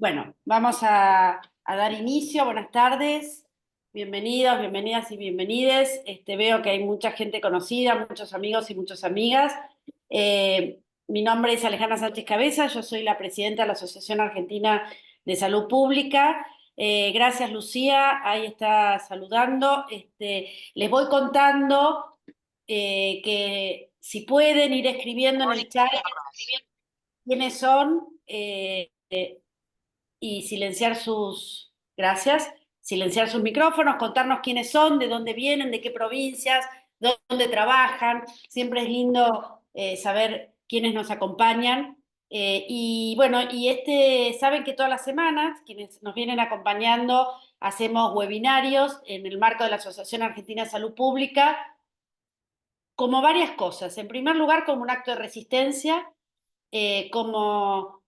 Bueno, vamos a dar inicio. Buenas tardes, bienvenidos, bienvenidas y bienvenides. Veo que hay mucha gente conocida, muchos amigos y muchas amigas. Mi nombre es Alejandra Sánchez Cabeza, yo soy la presidenta de la Asociación Argentina de Salud Pública. Gracias, Lucía, ahí está saludando. Les voy contando que si pueden ir escribiendo en el chat quiénes son. Y silenciar gracias, silenciar sus micrófonos, contarnos quiénes son, de dónde vienen, de qué provincias, dónde trabajan. Siempre es lindo saber quiénes nos acompañan. Y bueno, saben que todas las semanas, quienes nos vienen acompañando, hacemos webinarios en el marco de la Asociación Argentina de Salud Pública, como varias cosas. En primer lugar, como un acto de resistencia, como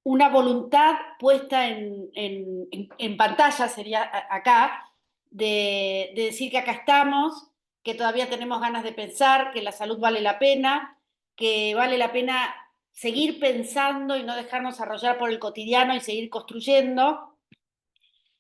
una voluntad puesta en pantalla, sería acá, de decir que acá estamos, que todavía tenemos ganas de pensar, que la salud vale la pena, que vale la pena seguir pensando y no dejarnos arrollar por el cotidiano y seguir construyendo.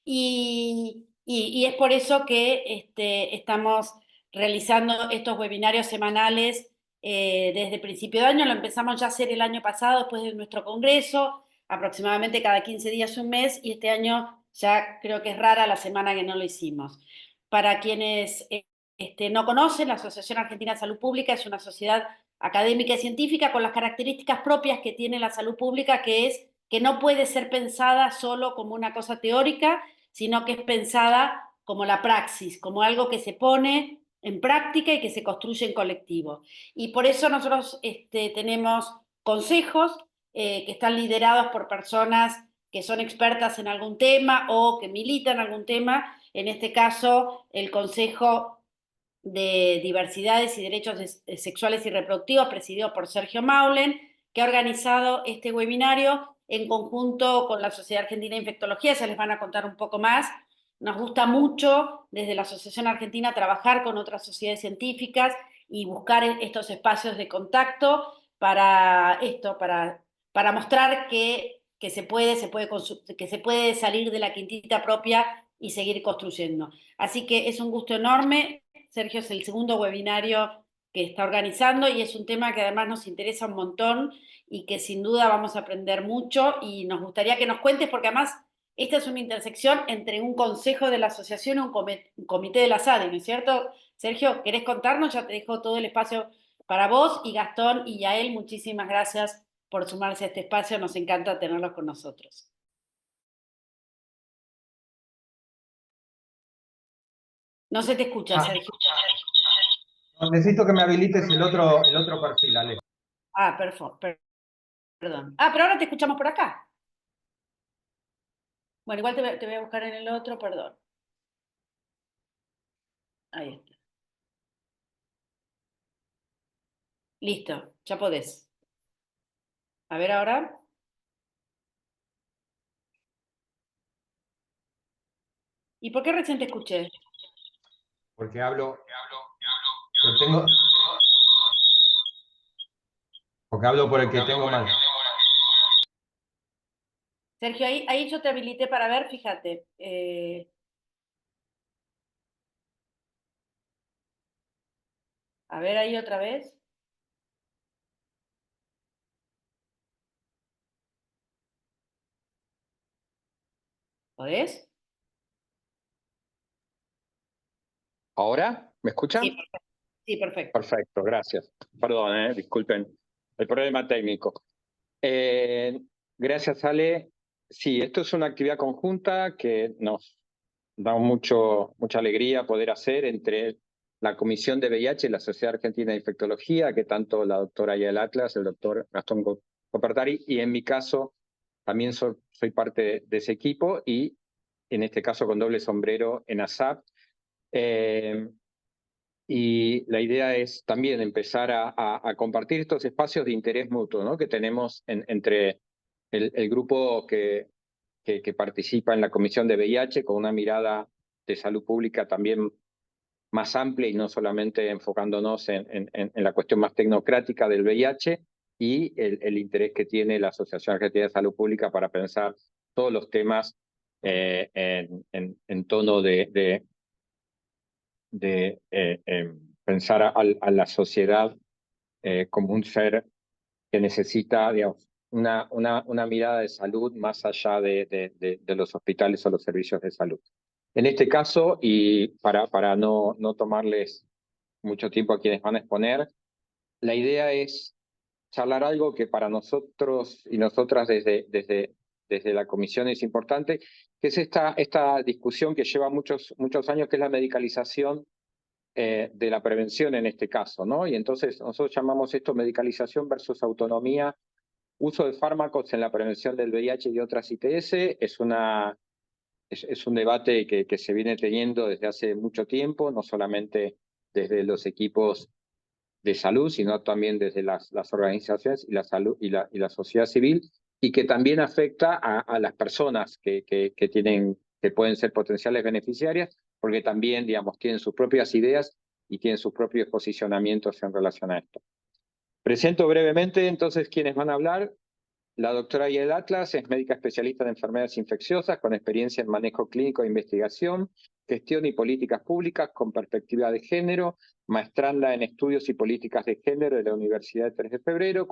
Y es por eso que estamos realizando estos webinarios semanales desde principio de año. Lo empezamos ya a hacer el año pasado, después de nuestro congreso, aproximadamente cada 15 días, un mes, y este año ya creo que es rara la semana que no lo hicimos. Para quienes no conocen, la Asociación Argentina de Salud Pública es una sociedad académica y científica con las características propias que tiene la salud pública, que es que no puede ser pensada solo como una cosa teórica, sino que es pensada como la praxis, como algo que se pone en práctica y que se construye en colectivo. Y por eso nosotros tenemos consejos que están liderados por personas que son expertas en algún tema o que militan algún tema. En este caso, el Consejo de Diversidades y Derechos Sexuales y Reproductivos, presidido por Sergio Maulen, que ha organizado este webinario en conjunto con la Sociedad Argentina de Infectología. Ya les van a contar un poco más. Nos gusta mucho desde la Asociación Argentina trabajar con otras sociedades científicas y buscar estos espacios de contacto para esto, para mostrar que que se puede salir de la quintita propia y seguir construyendo. Así que es un gusto enorme. Sergio es el segundo webinario que está organizando y es un tema que además nos interesa un montón y que sin duda vamos a aprender mucho y nos gustaría que nos cuentes, porque además esta es una intersección entre un consejo de la asociación y un comité de la SADE, ¿no es cierto? Sergio, ¿querés contarnos? Ya te dejo todo el espacio para vos, y Gastón y Yael, muchísimas gracias por sumarse a este espacio, nos encanta tenerlos con nosotros. No se te escucha, Sergio. Necesito que me habilites el otro perfil, Ale. Ah, perfecto, perdón. Ah, pero ahora te escuchamos por acá. Bueno, igual te voy a buscar en el otro, perdón. Ahí está. Listo, ya podés. A ver ahora. ¿Y por qué recién te escuché? Porque pero porque hablo por el que tengo mal. Sergio, ahí yo te habilité para ver, fíjate. A ver ahí otra vez. ¿Podés? ¿Ahora? ¿Me Sí, escuchan? perfecto. Sí, perfecto. Perfecto, gracias. Perdón, disculpen el problema técnico. Gracias, Ale. Sí, esto es una actividad conjunta que nos da mucha alegría poder hacer entre la Comisión de VIH y la Sociedad Argentina de Infectología, que tanto la doctora Yael Atlas, el doctor Gastón Copertari, y en mi caso también soy parte de ese equipo, y en este caso con doble sombrero en ASAP. Y la idea es también empezar a compartir estos espacios de interés mutuo, ¿no?, que tenemos entre el grupo que participa en la Comisión de VIH, con una mirada de salud pública también más amplia y no solamente enfocándonos en la cuestión más tecnocrática del VIH, y el interés que tiene la Asociación Argentina de Salud Pública para pensar todos los temas en tono de pensar a la sociedad como un ser que necesita, digamos, una mirada de salud más allá de los hospitales o los servicios de salud. En este caso, y para no tomarles mucho tiempo a quienes van a exponer, la idea es charlar algo que para nosotros y nosotras desde la comisión es importante, que es esta discusión que lleva muchos años, que es la medicalización de la prevención en este caso, ¿no? Y entonces nosotros llamamos esto medicalización versus autonomía, uso de fármacos en la prevención del VIH y de otras ITS. Es un debate que se viene teniendo desde hace mucho tiempo, no solamente desde los equipos de salud, sino también desde las organizaciones y la salud y la sociedad civil, y que también afecta a las personas que pueden ser potenciales beneficiarias, porque también, digamos, tienen sus propias ideas y tienen sus propios posicionamientos en relación a esto. Presento brevemente entonces quienes van a hablar. La doctora Yael Atlas es médica especialista en enfermedades infecciosas con experiencia en manejo clínico e investigación, gestión y políticas públicas con perspectiva de género, maestranda en estudios y políticas de género de la Universidad de 3 de Febrero,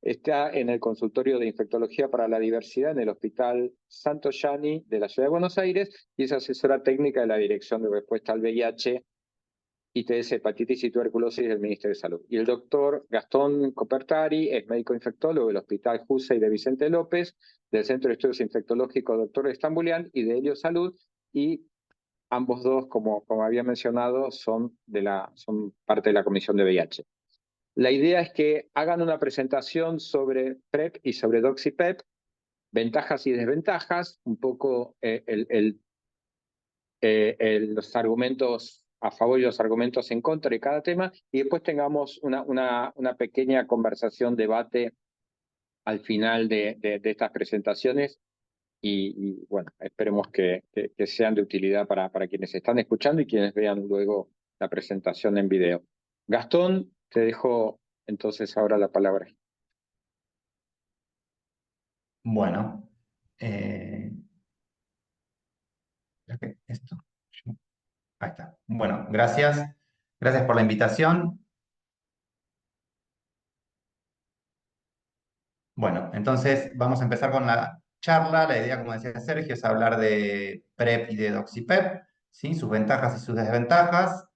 está en el consultorio de infectología para la diversidad en el Hospital Santo Yani de la Ciudad de Buenos Aires y es asesora técnica de la Dirección de Respuesta al VIH, ITS, hepatitis y tuberculosis del Ministerio de Salud. Y el doctor Gastón Copertari es médico infectólogo del Hospital Jusey de Vicente López, del Centro de Estudios Infectológicos Dr. Estambulián y de Helio Salud, y ambos dos, como había mencionado, son parte de la Comisión de VIH. La idea es que hagan una presentación sobre PrEP y sobre DoxyPEP, ventajas y desventajas, un poco los argumentos a favor y los argumentos en contra de cada tema, y después tengamos una pequeña conversación, debate al final de estas presentaciones, y bueno, esperemos que sean de utilidad para quienes están escuchando y quienes vean luego la presentación en video. Gastón, te dejo entonces ahora la palabra. Bueno, esto. Ahí está. Bueno, gracias. Gracias por la invitación. Bueno, entonces vamos a empezar con la charla. La idea, como decía Sergio, es hablar de PrEP y de DoxyPEP, ¿sí? Sus ventajas y sus desventajas.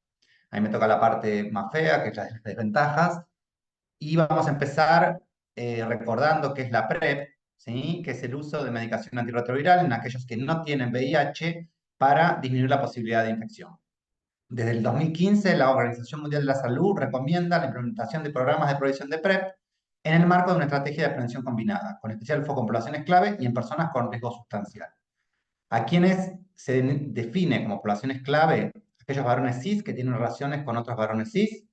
A mí me toca la parte más fea, que es la de las desventajas. Y vamos a empezar recordando qué es la PrEP, ¿sí? Que es el uso de medicación antirretroviral en aquellos que no tienen VIH para disminuir la posibilidad de infección. Desde el 2015, la Organización Mundial de la Salud recomienda la implementación de programas de provisión de PrEP en el marco de una estrategia de prevención combinada, con especial foco en poblaciones clave y en personas con riesgo sustancial. A quienes se define como poblaciones clave, aquellos varones cis que tienen relaciones con otros varones cis,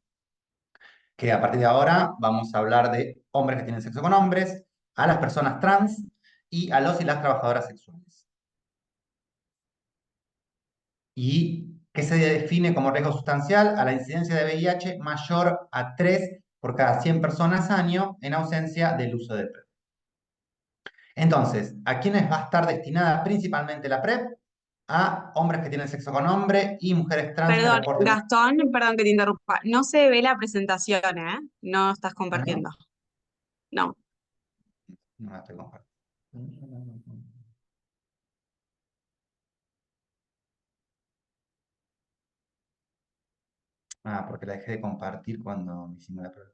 que a partir de ahora vamos a hablar de hombres que tienen sexo con hombres, a las personas trans y a los y las trabajadoras sexuales. Y que se define como riesgo sustancial a la incidencia de VIH mayor a 3 por cada 100 personas año en ausencia del uso de PrEP. Entonces, ¿a quiénes va a estar destinada principalmente la PrEP? A hombres que tienen sexo con hombre y mujeres trans que Perdón, reporten... Gastón, perdón que te interrumpa. No se ve la presentación, ¿eh? No estás Ah, ¿no? compartiendo. No. No la estoy compartiendo. Ah, porque la dejé de compartir cuando hicimos la prueba.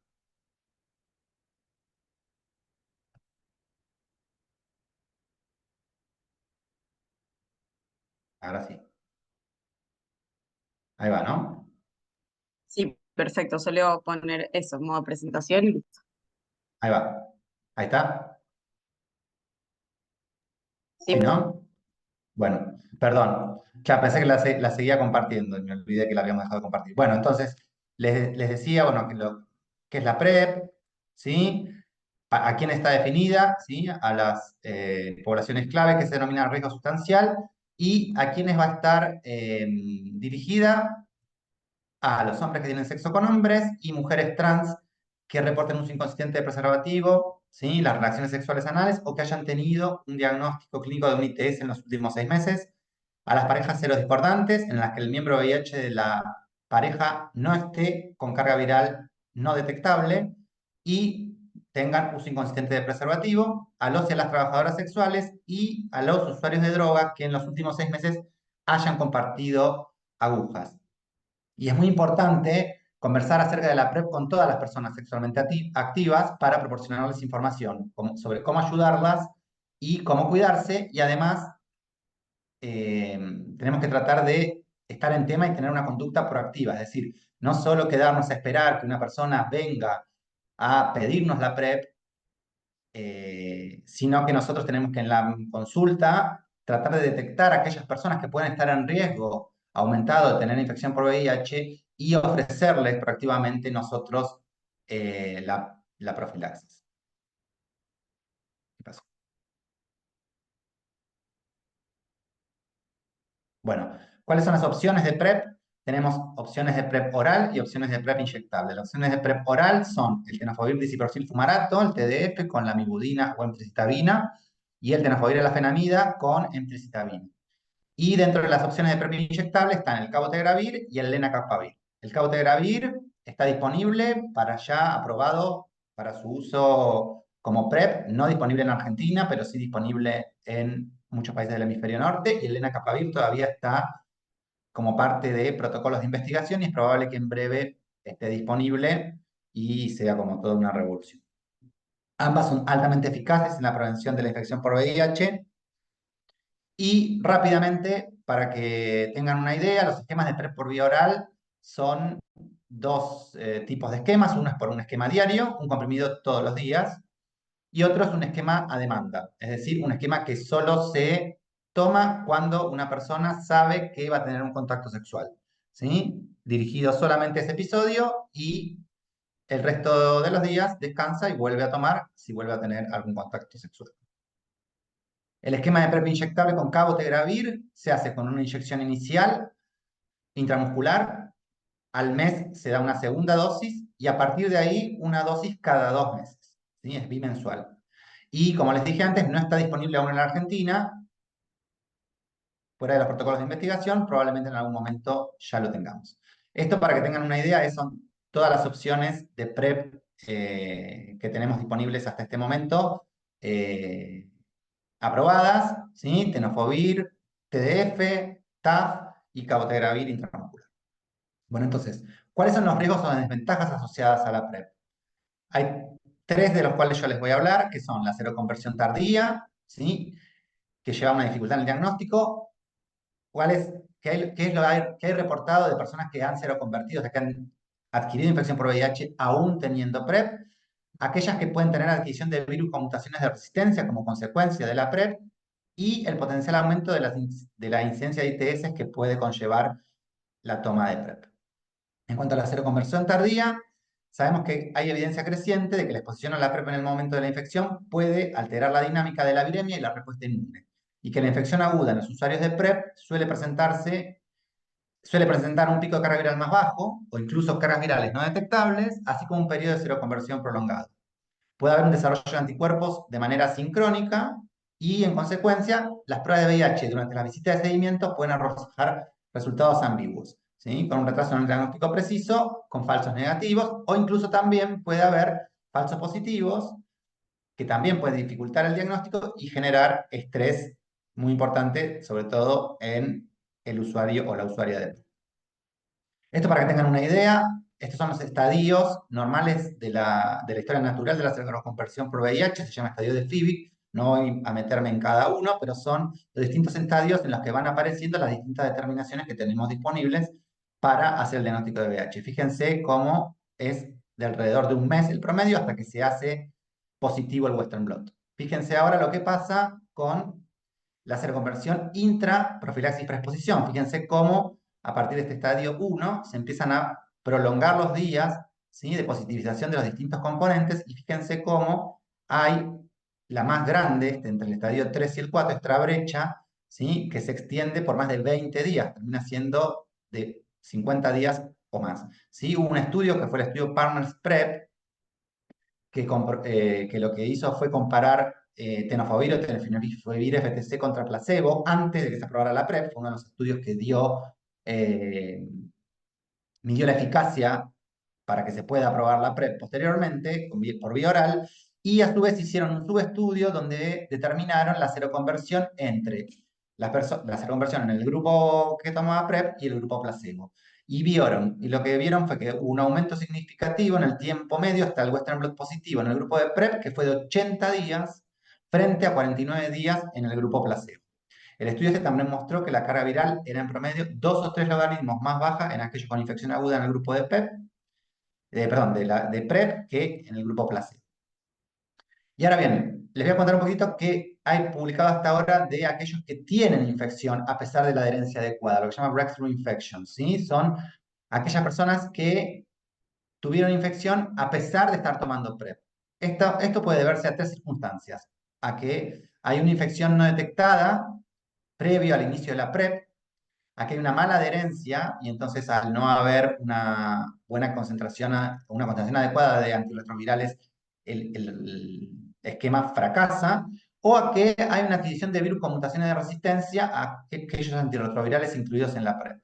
Ahora sí. Ahí va, ¿no? Sí, perfecto. Solo poner eso, modo presentación y listo. Ahí va. Ahí está. Sí. ¿Sí, no? Bueno, perdón. Ya pensé que la seguía compartiendo y me olvidé que la habíamos dejado de compartir. Bueno, entonces les decía, bueno, que es la PrEP, ¿sí? A quién está definida, ¿sí? A las poblaciones clave que se denominan riesgo sustancial y a quiénes va a estar dirigida a los hombres que tienen sexo con hombres y mujeres trans que reporten uso inconsistente de preservativo, ¿sí? Las relaciones sexuales anales o que hayan tenido un diagnóstico clínico de un ITS en los últimos 6 meses. A las parejas serodiscordantes, en las que el miembro VIH de la pareja no esté con carga viral no detectable y tengan uso inconsistente de preservativo, a los y a las trabajadoras sexuales y a los usuarios de droga que en los últimos 6 meses hayan compartido agujas. Y es muy importante conversar acerca de la PrEP con todas las personas sexualmente activas para proporcionarles información sobre cómo ayudarlas y cómo cuidarse, y además tenemos que tratar de estar en tema y tener una conducta proactiva, es decir, no solo quedarnos a esperar que una persona venga a pedirnos la PrEP, sino que nosotros tenemos que en la consulta tratar de detectar a aquellas personas que pueden estar en riesgo aumentado de tener infección por VIH y ofrecerles proactivamente nosotros la profilaxis. ¿Qué pasó? Bueno, ¿cuáles son las opciones de PrEP? Tenemos opciones de PrEP oral y opciones de PrEP inyectable. Las opciones de PrEP oral son el tenofovir disoproxil fumarato, el TDF con lamivudina o emtricitabina, y el tenofovir alafenamida con emtricitabina. Y dentro de las opciones de PrEP inyectable están el cabotegravir y el lenacapavir. El cabotegravir está disponible para ya aprobado para su uso como PrEP, no disponible en Argentina, pero sí disponible en muchos países del hemisferio norte, y el lenacapavir todavía está como parte de protocolos de investigación y es probable que en breve esté disponible y sea como toda una revolución. Ambas son altamente eficaces en la prevención de la infección por VIH. Y rápidamente, para que tengan una idea, los esquemas de PrEP por vía oral son dos tipos de esquemas. Uno es por un esquema diario, un comprimido todos los días, y otro es un esquema a demanda, es decir, un esquema que solo se toma cuando una persona sabe que va a tener un contacto sexual, ¿sí? Dirigido solamente a ese episodio, y el resto de los días descansa y vuelve a tomar si vuelve a tener algún contacto sexual. El esquema de PrEP inyectable con cabotegravir se hace con una inyección inicial intramuscular. Al mes se da una segunda dosis y a partir de ahí una dosis cada 2 meses. ¿Sí? Es bimensual. Y como les dije antes, no está disponible aún en la Argentina. Fuera de los protocolos de investigación, probablemente en algún momento ya lo tengamos. Esto, para que tengan una idea, son todas las opciones de PrEP que tenemos disponibles hasta este momento. Aprobadas, ¿sí? Tenofovir, TDF, TAF y cabotegravir intramuscular. Bueno, entonces, ¿cuáles son los riesgos o desventajas asociadas a la PrEP? Hay 3 de los cuales yo les voy a hablar, que son la seroconversión tardía, ¿sí? Que lleva a una dificultad en el diagnóstico. ¿Qué es lo que hay reportado de personas que han seroconvertido, o sea, que han adquirido infección por VIH aún teniendo PrEP? Aquellas que pueden tener adquisición de virus con mutaciones de resistencia como consecuencia de la PrEP, y el potencial aumento de la incidencia de ITS que puede conllevar la toma de PrEP. En cuanto a la seroconversión tardía, sabemos que hay evidencia creciente de que la exposición a la PrEP en el momento de la infección puede alterar la dinámica de la viremia y la respuesta inmune, y que la infección aguda en los usuarios de PrEP suele presentar un pico de carga viral más bajo o incluso cargas virales no detectables, así como un periodo de seroconversión prolongado. Puede haber un desarrollo de anticuerpos de manera sincrónica y, en consecuencia, las pruebas de VIH durante la visita de seguimiento pueden arrojar resultados ambiguos, ¿sí? Con un retraso en el diagnóstico preciso, con falsos negativos, o incluso también puede haber falsos positivos, que también puede dificultar el diagnóstico y generar estrés muy importante, sobre todo en el usuario o la usuaria de PrEP. Esto, para que tengan una idea, estos son los estadios normales de la historia natural de la seroconversión por VIH, se llama estadio de Fibic. No voy a meterme en cada uno, pero son los distintos estadios en los que van apareciendo las distintas determinaciones que tenemos disponibles para hacer el diagnóstico de VIH. Fíjense cómo es de alrededor de un mes el promedio hasta que se hace positivo el Western blot. Fíjense ahora lo que pasa con la seroconversión intra-profilaxis preexposición. Fíjense cómo a partir de este estadio 1 se empiezan a prolongar los días, ¿sí? De positivización de los distintos componentes, y fíjense cómo hay la más grande entre el estadio 3 y el 4, esta brecha, ¿sí? Que se extiende por más de 20 días, termina siendo de 50 días o más. ¿Sí? Hubo un estudio que fue el estudio Partners PrEP, que lo que hizo fue comparar tenofovir o tenofovir FTC contra placebo antes de que se aprobara la PrEP. Fue uno de los estudios que midió la eficacia para que se pueda aprobar la PrEP posteriormente por vía oral, y a su vez hicieron un subestudio donde determinaron la seroconversión entre la seroconversión en el grupo que tomaba PrEP y el grupo placebo. Y lo que vieron fue que hubo un aumento significativo en el tiempo medio hasta el Western blot positivo en el grupo de PrEP, que fue de 80 días, frente a 49 días en el grupo placebo. El estudio también mostró que la carga viral era en promedio 2 o 3 logaritmos más baja en aquellos con infección aguda en el grupo de PrEP, de PrEP que en el grupo placebo. Y ahora bien, les voy a contar un poquito qué hay publicado hasta ahora de aquellos que tienen infección a pesar de la adherencia adecuada, lo que se llama breakthrough infections, ¿sí? Son aquellas personas que tuvieron infección a pesar de estar tomando PrEP. Esto puede deberse a 3 circunstancias: a que hay una infección no detectada previo al inicio de la PrEP, a que hay una mala adherencia y entonces al no haber una buena concentración, una concentración adecuada de antirretrovirales, el esquema fracasa, o a que hay una adquisición de virus con mutaciones de resistencia a aquellos antirretrovirales incluidos en la PrEP.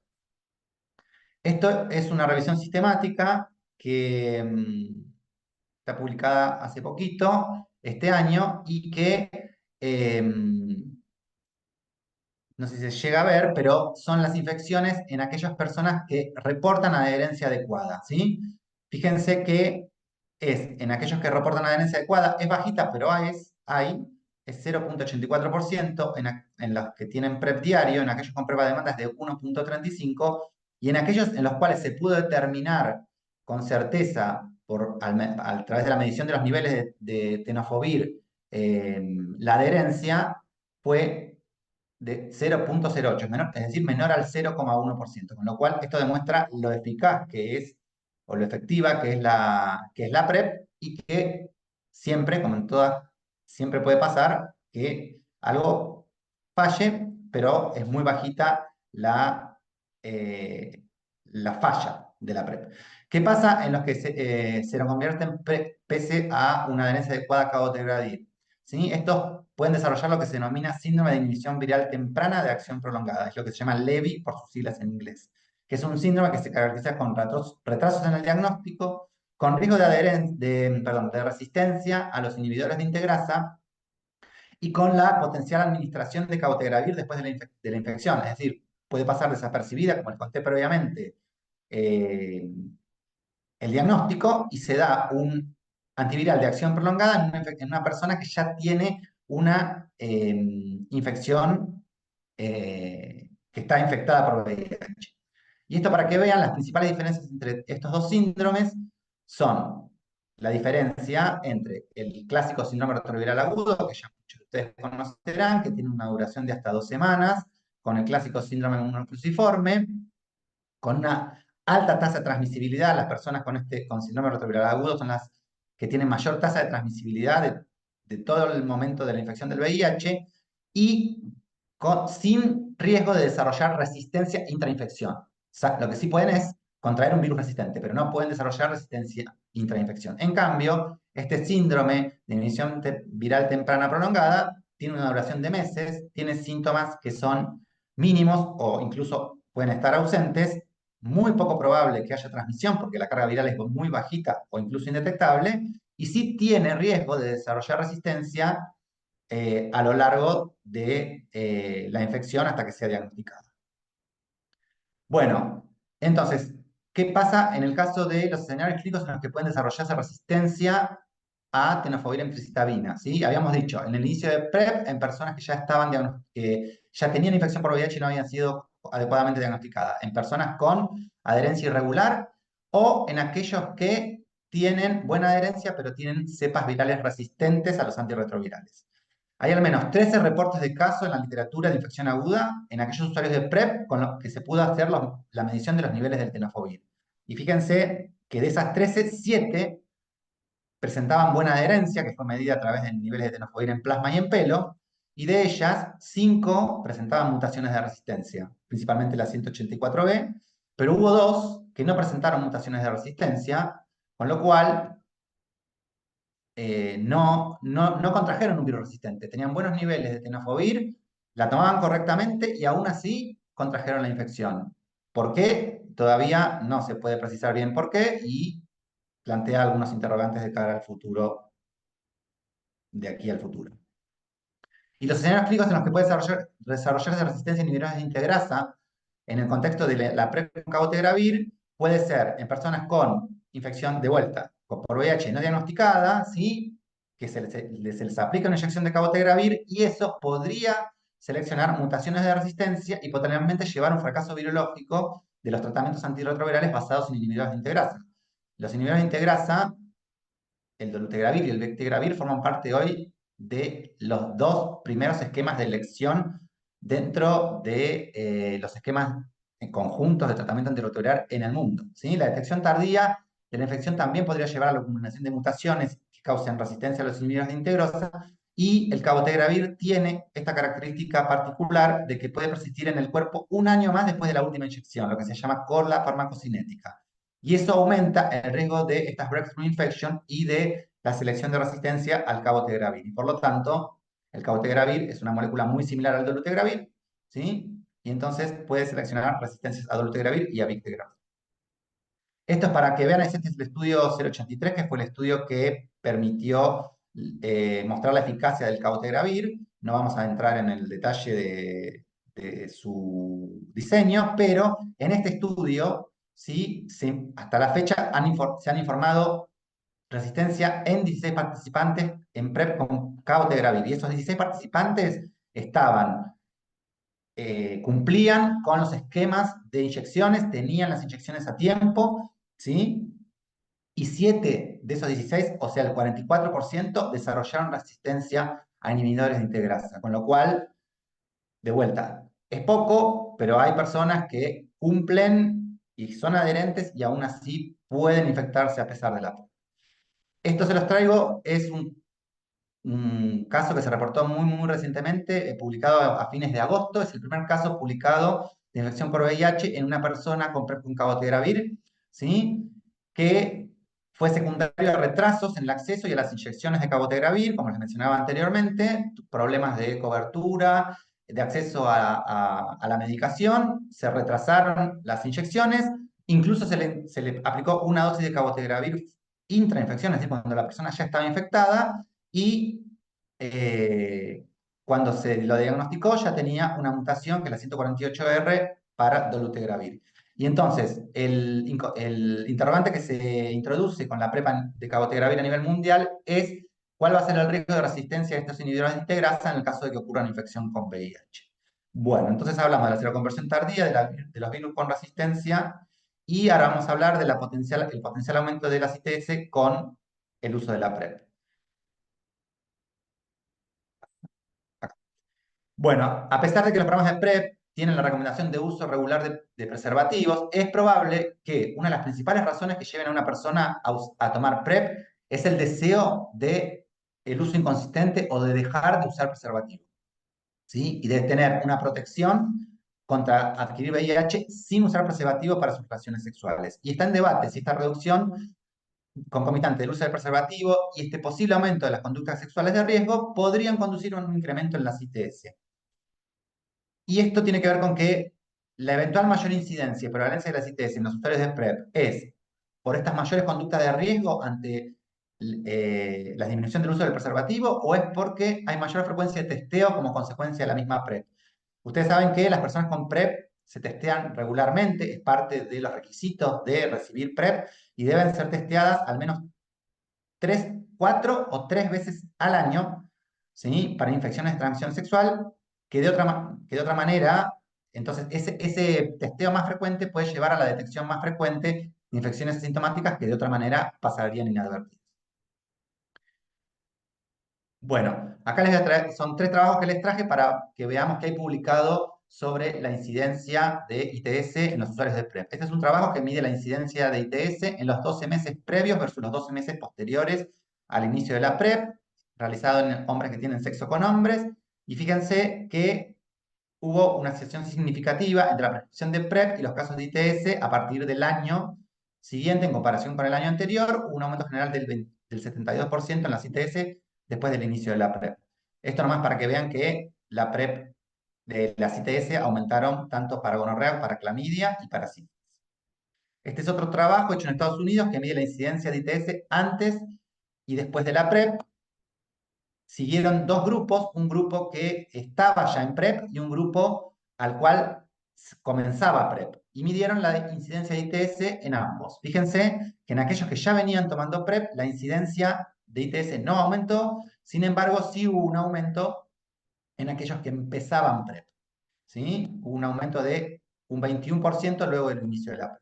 Esto es una revisión sistemática que está publicada hace poquito, este año, y que no sé si se llega a ver, pero son las infecciones en aquellas personas que reportan adherencia adecuada, ¿sí? Fíjense que en aquellos que reportan adherencia adecuada, es bajita, pero es 0.84%, en los que tienen PrEP diario, en aquellos con prueba de demanda es de 1.35%, y en aquellos en los cuales se pudo determinar con certeza a través de la medición de los niveles de tenofovir la adherencia fue de 0.08, es decir, menor al 0,1%, con lo cual esto demuestra lo eficaz que es, o lo efectiva que es la PrEP, y que siempre, como en todas, siempre puede pasar que algo falle, pero es muy bajita la falla de la PrEP. ¿Qué pasa en los que se lo convierten pese a una adherencia adecuada a cabotegravir? ¿Sí? Estos pueden desarrollar lo que se denomina síndrome de inhibición viral temprana de acción prolongada, es lo que se llama LEVI por sus siglas en inglés, que es un síndrome que se caracteriza con retrasos en el diagnóstico, con riesgo de resistencia a los inhibidores de integrasa y con la potencial administración de cabotegravir después de la infección. Es decir, puede pasar desapercibida, como les conté previamente, el diagnóstico, y se da un antiviral de acción prolongada en una persona que ya tiene una infección que está infectada por VIH. Y esto, para que vean, las principales diferencias entre estos dos síndromes son la diferencia entre el clásico síndrome retroviral agudo, que ya muchos de ustedes conocerán, que tiene una duración de hasta 2 semanas, con el clásico síndrome monocruciforme, con una alta tasa de transmisibilidad. Las personas con síndrome retroviral agudo son las que tienen mayor tasa de transmisibilidad de todo el momento de la infección del VIH, y sin riesgo de desarrollar resistencia intrainfección. Lo que sí pueden es contraer un virus resistente, pero no pueden desarrollar resistencia intrainfección. En cambio, este síndrome de inhibición viral temprana prolongada tiene una duración de meses, tiene síntomas que son mínimos o incluso pueden estar ausentes, muy poco probable que haya transmisión porque la carga viral es muy bajita o incluso indetectable, y sí tiene riesgo de desarrollar resistencia a lo largo de la infección hasta que sea diagnosticada. Bueno, entonces, ¿qué pasa en el caso de los escenarios clínicos en los que pueden desarrollarse resistencia a tenofovir emtricitabina? ¿Sí? Habíamos dicho, en el inicio de PrEP, en personas que ya tenían infección por VIH y no habían sido adecuadamente diagnosticadas, en personas con adherencia irregular, o en aquellos que tienen buena adherencia pero tienen cepas virales resistentes a los antirretrovirales. Hay al menos 13 reportes de casos en la literatura de infección aguda en aquellos usuarios de PrEP con los que se pudo hacer la medición de los niveles del tenofovir. Y fíjense que de esas 13, 7 presentaban buena adherencia, que fue medida a través de niveles de tenofovir en plasma y en pelo, y de ellas, 5 presentaban mutaciones de resistencia, principalmente la 184B, pero hubo 2 que no presentaron mutaciones de resistencia, con lo cual no contrajeron un virus resistente. Tenían buenos niveles de tenofovir, la tomaban correctamente y aún así contrajeron la infección. ¿Por qué? Todavía no se puede precisar bien por qué y plantea algunos interrogantes de cara al futuro, de aquí al futuro. Y los escenarios clínicos en los que puede desarrollarse resistencia inhibidora de integrasa en el contexto de la PrEP con cabotegravir puede ser en personas con infección de vuelta por VIH no diagnosticada, ¿sí? Que se les aplica una inyección de cabotegravir y eso podría seleccionar mutaciones de resistencia y potencialmente llevar a un fracaso virológico de los tratamientos antirretrovirales basados en inhibidores de integrasa. Los inhibidores de integrasa, el dolutegravir y el bictegravir, forman parte hoy de los dos primeros esquemas de elección dentro de los esquemas conjuntos de tratamiento antirretroviral en el mundo, ¿sí? La detección tardía de la infección también podría llevar a la acumulación de mutaciones que causen resistencia a los inhibidores de integrasa y el cabotegravir tiene esta característica particular de que puede persistir en el cuerpo un año más después de la última inyección, lo que se llama corla farmacocinética. Y eso aumenta el riesgo de estas breakthrough infection y de la selección de resistencia al cabotegravir. Y por lo tanto, el cabotegravir es una molécula muy similar al dolutegravir, ¿sí? Y entonces puede seleccionar resistencias a dolutegravir y a bictegravir. Esto es para que vean, este es el estudio 083, que fue el estudio que permitió mostrar la eficacia del cabotegravir. No vamos a entrar en el detalle de su diseño, pero en este estudio, ¿sí? Hasta la fecha se han informado resistencia en 16 participantes en PrEP con cabotegravir. Y esos 16 participantes cumplían con los esquemas de inyecciones, tenían las inyecciones a tiempo, ¿sí? Y 7 de esos 16, o sea, el 44%, desarrollaron resistencia a inhibidores de integrasa. Con lo cual, de vuelta, es poco, pero hay personas que cumplen y son adherentes y aún así pueden infectarse a pesar de la PrEP. Esto se los traigo, es un caso que se reportó muy recientemente, publicado a fines de agosto. Es el primer caso publicado de infección por VIH en una persona con PrEP con cabotegravir, ¿sí? Que fue secundario a retrasos en el acceso y a las inyecciones de cabotegravir, como les mencionaba anteriormente, problemas de cobertura, de acceso a la medicación, se retrasaron las inyecciones, incluso se le aplicó una dosis de cabotegravir intrainfección, es decir, cuando la persona ya estaba infectada, y cuando se lo diagnosticó ya tenía una mutación que es la 148R para dolutegravir. Y entonces, el interrogante que se introduce con la PrEP de cabotegravir a nivel mundial es cuál va a ser el riesgo de resistencia a estos inhibidores de integrasa en el caso de que ocurra una infección con VIH. Bueno, entonces hablamos de la seroconversión tardía, de los virus con resistencia, y ahora vamos a hablar del potencial aumento de las ITS con el uso de la PrEP. Bueno, a pesar de que los programas de PrEP tienen la recomendación de uso regular de preservativos, es probable que una de las principales razones que lleven a una persona a tomar PrEP es el deseo de el uso inconsistente o de dejar de usar preservativo, ¿sí? Y de tener una protección contra adquirir VIH sin usar preservativo para sus relaciones sexuales. Y está en debate si esta reducción concomitante del uso del preservativo y este posible aumento de las conductas sexuales de riesgo podrían conducir a un incremento en las ITS. Y esto tiene que ver con que la eventual mayor incidencia y prevalencia de las ITS en los usuarios de PrEP es por estas mayores conductas de riesgo ante la disminución del uso del preservativo o es porque hay mayor frecuencia de testeo como consecuencia de la misma PrEP. Ustedes saben que las personas con PrEP se testean regularmente, es parte de los requisitos de recibir PrEP y deben ser testeadas al menos 3, 4 o 3 veces al año, ¿sí? Para infecciones de transmisión sexual, que de otra manera, entonces ese testeo más frecuente puede llevar a la detección más frecuente de infecciones asintomáticas que de otra manera pasarían inadvertidas. Bueno, acá les voy a traer, son 3 trabajos que les traje para que veamos que hay publicado sobre la incidencia de ITS en los usuarios de PrEP. Este es un trabajo que mide la incidencia de ITS en los 12 meses previos versus los 12 meses posteriores al inicio de la PrEP, realizado en hombres que tienen sexo con hombres. Y fíjense que hubo una asociación significativa entre la prescripción de PrEP y los casos de ITS a partir del año siguiente en comparación con el año anterior. Hubo un aumento general del del 72% en las ITS después del inicio de la PrEP. Esto nomás para que vean que la PrEP de las ITS aumentaron tanto para gonorrea, para clamidia y para sífilis. Este es otro trabajo hecho en Estados Unidos que mide la incidencia de ITS antes y después de la PrEP. Siguieron dos grupos, un grupo que estaba ya en PrEP y un grupo al cual comenzaba PrEP. Y midieron la incidencia de ITS en ambos. Fíjense que en aquellos que ya venían tomando PrEP, la incidencia de ITS no aumentó, sin embargo, sí hubo un aumento en aquellos que empezaban PrEP. ¿Sí? Hubo un aumento de un 21% luego del inicio de la PrEP.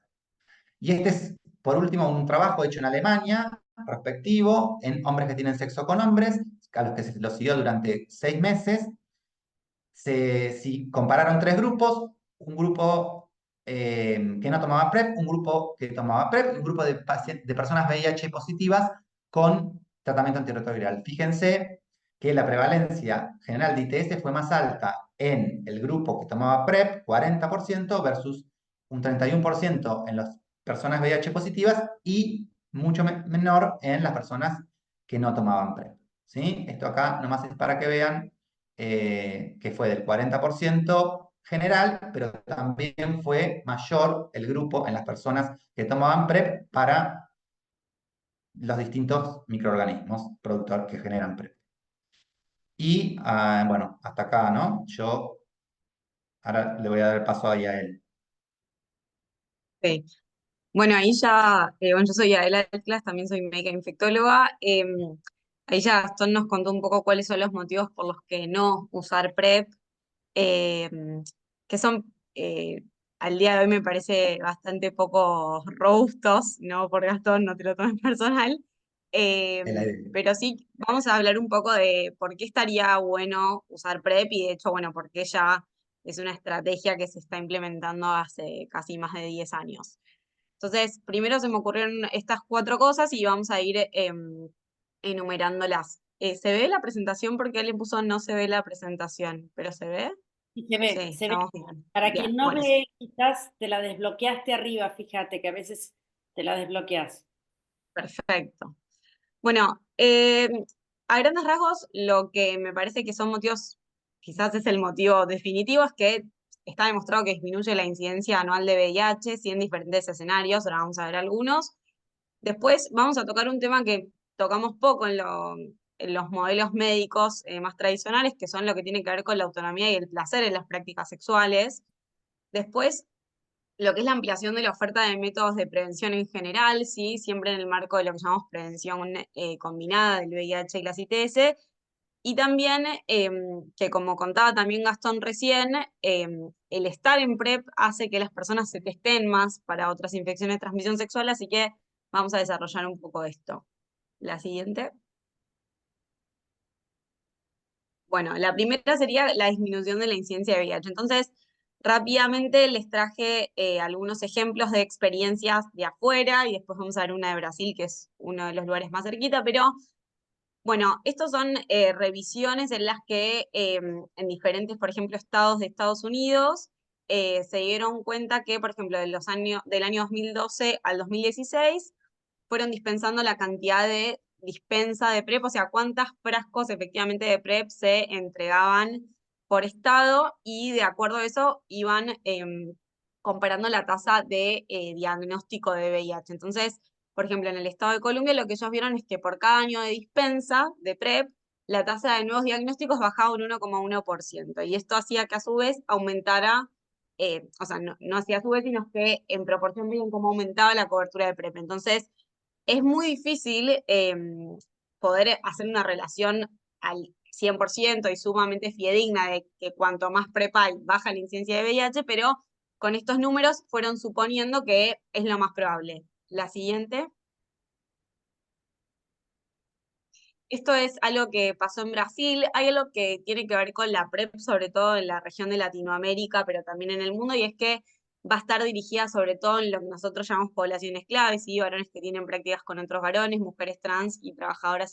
Y este es, por último, un trabajo hecho en Alemania, prospectivo, en hombres que tienen sexo con hombres, a los que se los siguió durante 6 meses. Compararon 3 grupos, un grupo que no tomaba PrEP, un grupo que tomaba PrEP y un grupo de personas VIH positivas con tratamiento antirretroviral. Fíjense que la prevalencia general de ITS fue más alta en el grupo que tomaba PrEP, 40%, versus un 31% en las personas VIH positivas y mucho menor en las personas que no tomaban PrEP. ¿Sí? Esto acá nomás es para que vean que fue del 40% general, pero también fue mayor el grupo en las personas que tomaban PrEP para los distintos microorganismos productores que generan PrEP. Y bueno, hasta acá, ¿no? Yo ahora le voy a dar el paso ahí a él. Ok. Bueno, ahí ya, bueno, yo soy Adela Atlas, también soy médica infectóloga. Ahí ya Gastón nos contó un poco cuáles son los motivos por los que no usar PrEP, que son, al día de hoy me parece bastante poco robustos, no por Gastón, no te lo tomes personal. Eh, El aire. pero sí, vamos a hablar un poco de por qué estaría bueno usar PrEP y de hecho, bueno, por qué ya es una estrategia que se está implementando hace casi más de 10 años. Entonces, primero se me ocurrieron estas 4 cosas y vamos a ir enumerándolas. ¿Se ve la presentación? Porque alguien puso no se ve la presentación, pero ¿se ve? Y Sí, se ve. estamos bien. Para Bien, quien no bueno, ve, quizás te la desbloqueaste arriba, fíjate que a veces te la desbloqueas. perfecto. Bueno, a grandes rasgos, lo que me parece que son motivos, quizás es el motivo definitivo, es que está demostrado que disminuye la incidencia anual de VIH, sí, en diferentes escenarios, ahora vamos a ver algunos. Después vamos a tocar un tema que tocamos poco en los modelos médicos más tradicionales, que son lo que tiene que ver con la autonomía y el placer en las prácticas sexuales. Después, lo que es la ampliación de la oferta de métodos de prevención en general, ¿sí? Siempre en el marco de lo que llamamos prevención combinada del VIH y las ITS. Y también, que como contaba también Gastón recién, el estar en PrEP hace que las personas se testen más para otras infecciones de transmisión sexual, así que vamos a desarrollar un poco esto. La siguiente. Bueno, la primera sería la disminución de la incidencia de VIH. Entonces, rápidamente les traje algunos ejemplos de experiencias de afuera y después vamos a ver una de Brasil, que es uno de los lugares más cerquita, pero bueno, estos son revisiones en las que en diferentes, por ejemplo, estados de Estados Unidos se dieron cuenta que, por ejemplo, del año 2012 al 2016 fueron dispensando la cantidad de dispensa de PrEP, o sea, cuántas frascos efectivamente de PrEP se entregaban por estado y de acuerdo a eso iban comparando la tasa de diagnóstico de VIH. Entonces, por ejemplo, en el estado de Colombia lo que ellos vieron es que por cada año de dispensa de PrEP, la tasa de nuevos diagnósticos bajaba un 1,1%. Y esto hacía que a su vez aumentara, o sea, no hacía a su vez, sino que en proporción veían cómo aumentaba la cobertura de PrEP. Entonces, es muy difícil poder hacer una relación al 100% y sumamente fidedigna de que cuanto más PrEP hay, baja la incidencia de VIH, pero con estos números fueron suponiendo que es lo más probable. La siguiente. Esto es algo que pasó en Brasil, hay algo que tiene que ver con la PrEP, sobre todo en la región de Latinoamérica, pero también en el mundo, y es que va a estar dirigida sobre todo en lo que nosotros llamamos poblaciones claves, ¿sí? Varones que tienen prácticas con otros varones, mujeres trans y trabajadores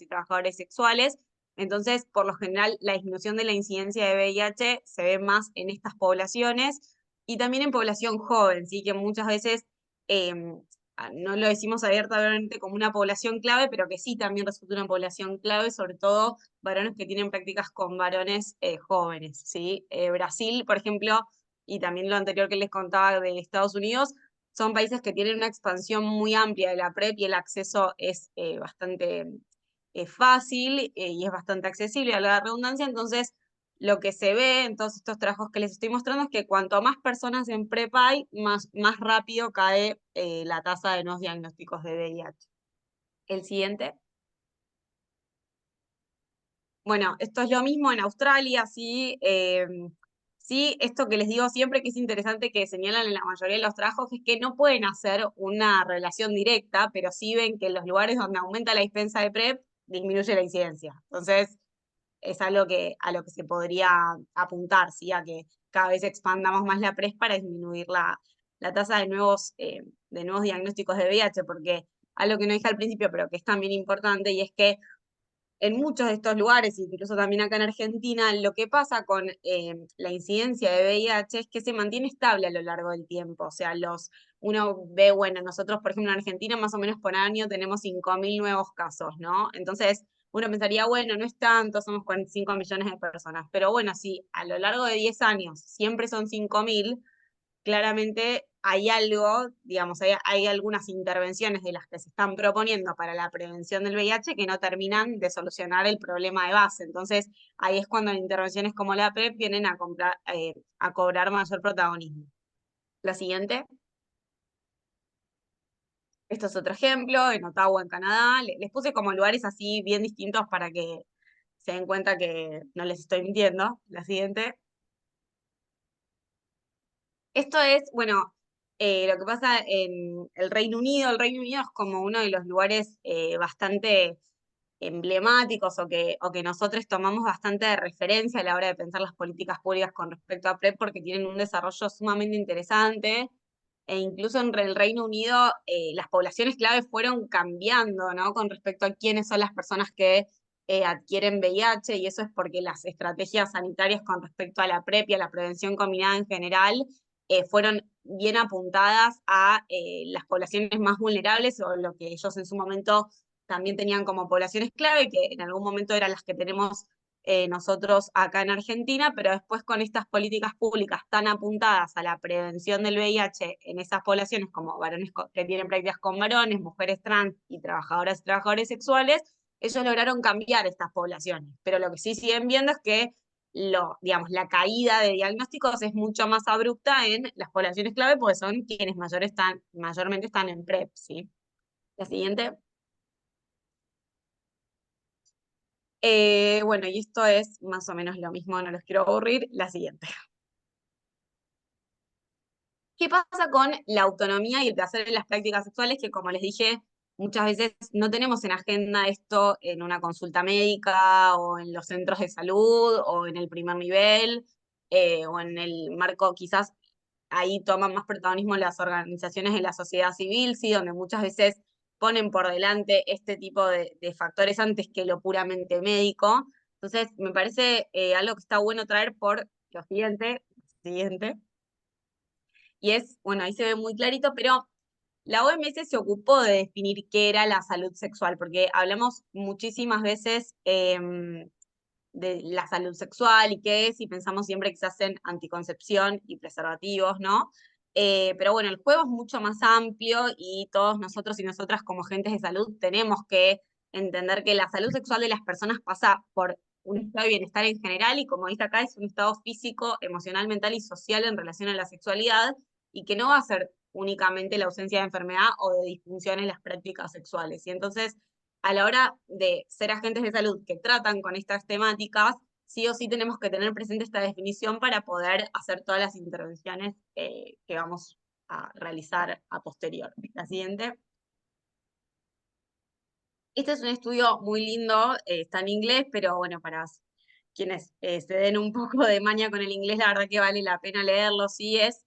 sexuales. Entonces, por lo general, la disminución de la incidencia de VIH se ve más en estas poblaciones y también en población joven, ¿sí? Que muchas veces no lo decimos abiertamente como una población clave, pero que sí también resulta una población clave, sobre todo varones que tienen prácticas con varones jóvenes, ¿sí? Brasil, por ejemplo, y también lo anterior que les contaba de Estados Unidos, son países que tienen una expansión muy amplia de la PrEP y el acceso es bastante fácil y es bastante accesible a la redundancia, entonces lo que se ve en todos estos trabajos que les estoy mostrando es que cuanto más personas en PrEP hay, más rápido cae la tasa de nuevos diagnósticos de VIH. El siguiente. Bueno, esto es lo mismo en Australia, sí. Sí, esto que les digo siempre que es interesante que señalan en la mayoría de los trabajos es que no pueden hacer una relación directa, pero sí ven que en los lugares donde aumenta la dispensa de PrEP, disminuye la incidencia. Entonces, es algo a lo que se podría apuntar, ¿sí? A que cada vez expandamos más la PrEP para disminuir la tasa de nuevos diagnósticos de VIH, porque algo que no dije al principio, pero que es también importante, y es que en muchos de estos lugares, incluso también acá en Argentina, lo que pasa con la incidencia de VIH es que se mantiene estable a lo largo del tiempo. O sea, uno ve, bueno, nosotros, por ejemplo, en Argentina, más o menos por año tenemos 5.000 nuevos casos, ¿no? Entonces, uno pensaría, bueno, no es tanto, somos 45 millones de personas. Pero bueno, si a lo largo de 10 años siempre son 5.000, claramente hay algo, digamos, hay algunas intervenciones de las que se están proponiendo para la prevención del VIH que no terminan de solucionar el problema de base. Entonces, ahí es cuando intervenciones como la PrEP vienen a cobrar mayor protagonismo. La siguiente. Esto es otro ejemplo, en Ottawa, en Canadá. Les puse como lugares así bien distintos para que se den cuenta que no les estoy mintiendo. La siguiente. Esto es, bueno, lo que pasa en el Reino Unido. El Reino Unido es como uno de los lugares bastante emblemáticos o que nosotros tomamos bastante de referencia a la hora de pensar las políticas públicas con respecto a PrEP porque tienen un desarrollo sumamente interesante. E incluso en el Reino Unido las poblaciones clave fueron cambiando, ¿no? Con respecto a quiénes son las personas que adquieren VIH, y eso es porque las estrategias sanitarias con respecto a la PrEP y a la prevención combinada en general fueron bien apuntadas a las poblaciones más vulnerables o lo que ellos en su momento también tenían como poblaciones clave, que en algún momento eran las que tenemos nosotros acá en Argentina, pero después con estas políticas públicas tan apuntadas a la prevención del VIH en esas poblaciones como varones que tienen prácticas con varones, mujeres trans y trabajadoras y trabajadores sexuales, ellos lograron cambiar estas poblaciones. Pero lo que sí siguen viendo es que digamos, la caída de diagnósticos es mucho más abrupta en las poblaciones clave porque son quienes mayormente están en PrEP, ¿sí? La siguiente. Bueno, y esto es más o menos lo mismo, no los quiero aburrir. La siguiente. ¿Qué pasa con la autonomía y el placer en las prácticas sexuales? Que como les dije, muchas veces no tenemos en agenda esto en una consulta médica o en los centros de salud o en el primer nivel o en el marco, quizás ahí toman más protagonismo las organizaciones de la sociedad civil, sí, donde muchas veces ponen por delante este tipo de factores antes que lo puramente médico. Entonces, me parece algo que está bueno traer por lo siguiente. Y es, bueno, ahí se ve muy clarito, pero la OMS se ocupó de definir qué era la salud sexual, porque hablamos muchísimas veces de la salud sexual y qué es, y pensamos siempre que se hacen anticoncepción y preservativos, ¿no? Pero bueno, el juego es mucho más amplio y todos nosotros y nosotras como agentes de salud tenemos que entender que la salud sexual de las personas pasa por un estado de bienestar en general y como dice acá es un estado físico, emocional, mental y social en relación a la sexualidad y que no va a ser únicamente la ausencia de enfermedad o de disfunción en las prácticas sexuales. Y entonces, a la hora de ser agentes de salud que tratan con estas temáticas, sí o sí tenemos que tener presente esta definición para poder hacer todas las intervenciones que vamos a realizar a posterior. La siguiente. Este es un estudio muy lindo, está en inglés, pero bueno, para quienes se den un poco de maña con el inglés, la verdad que vale la pena leerlo, sí, es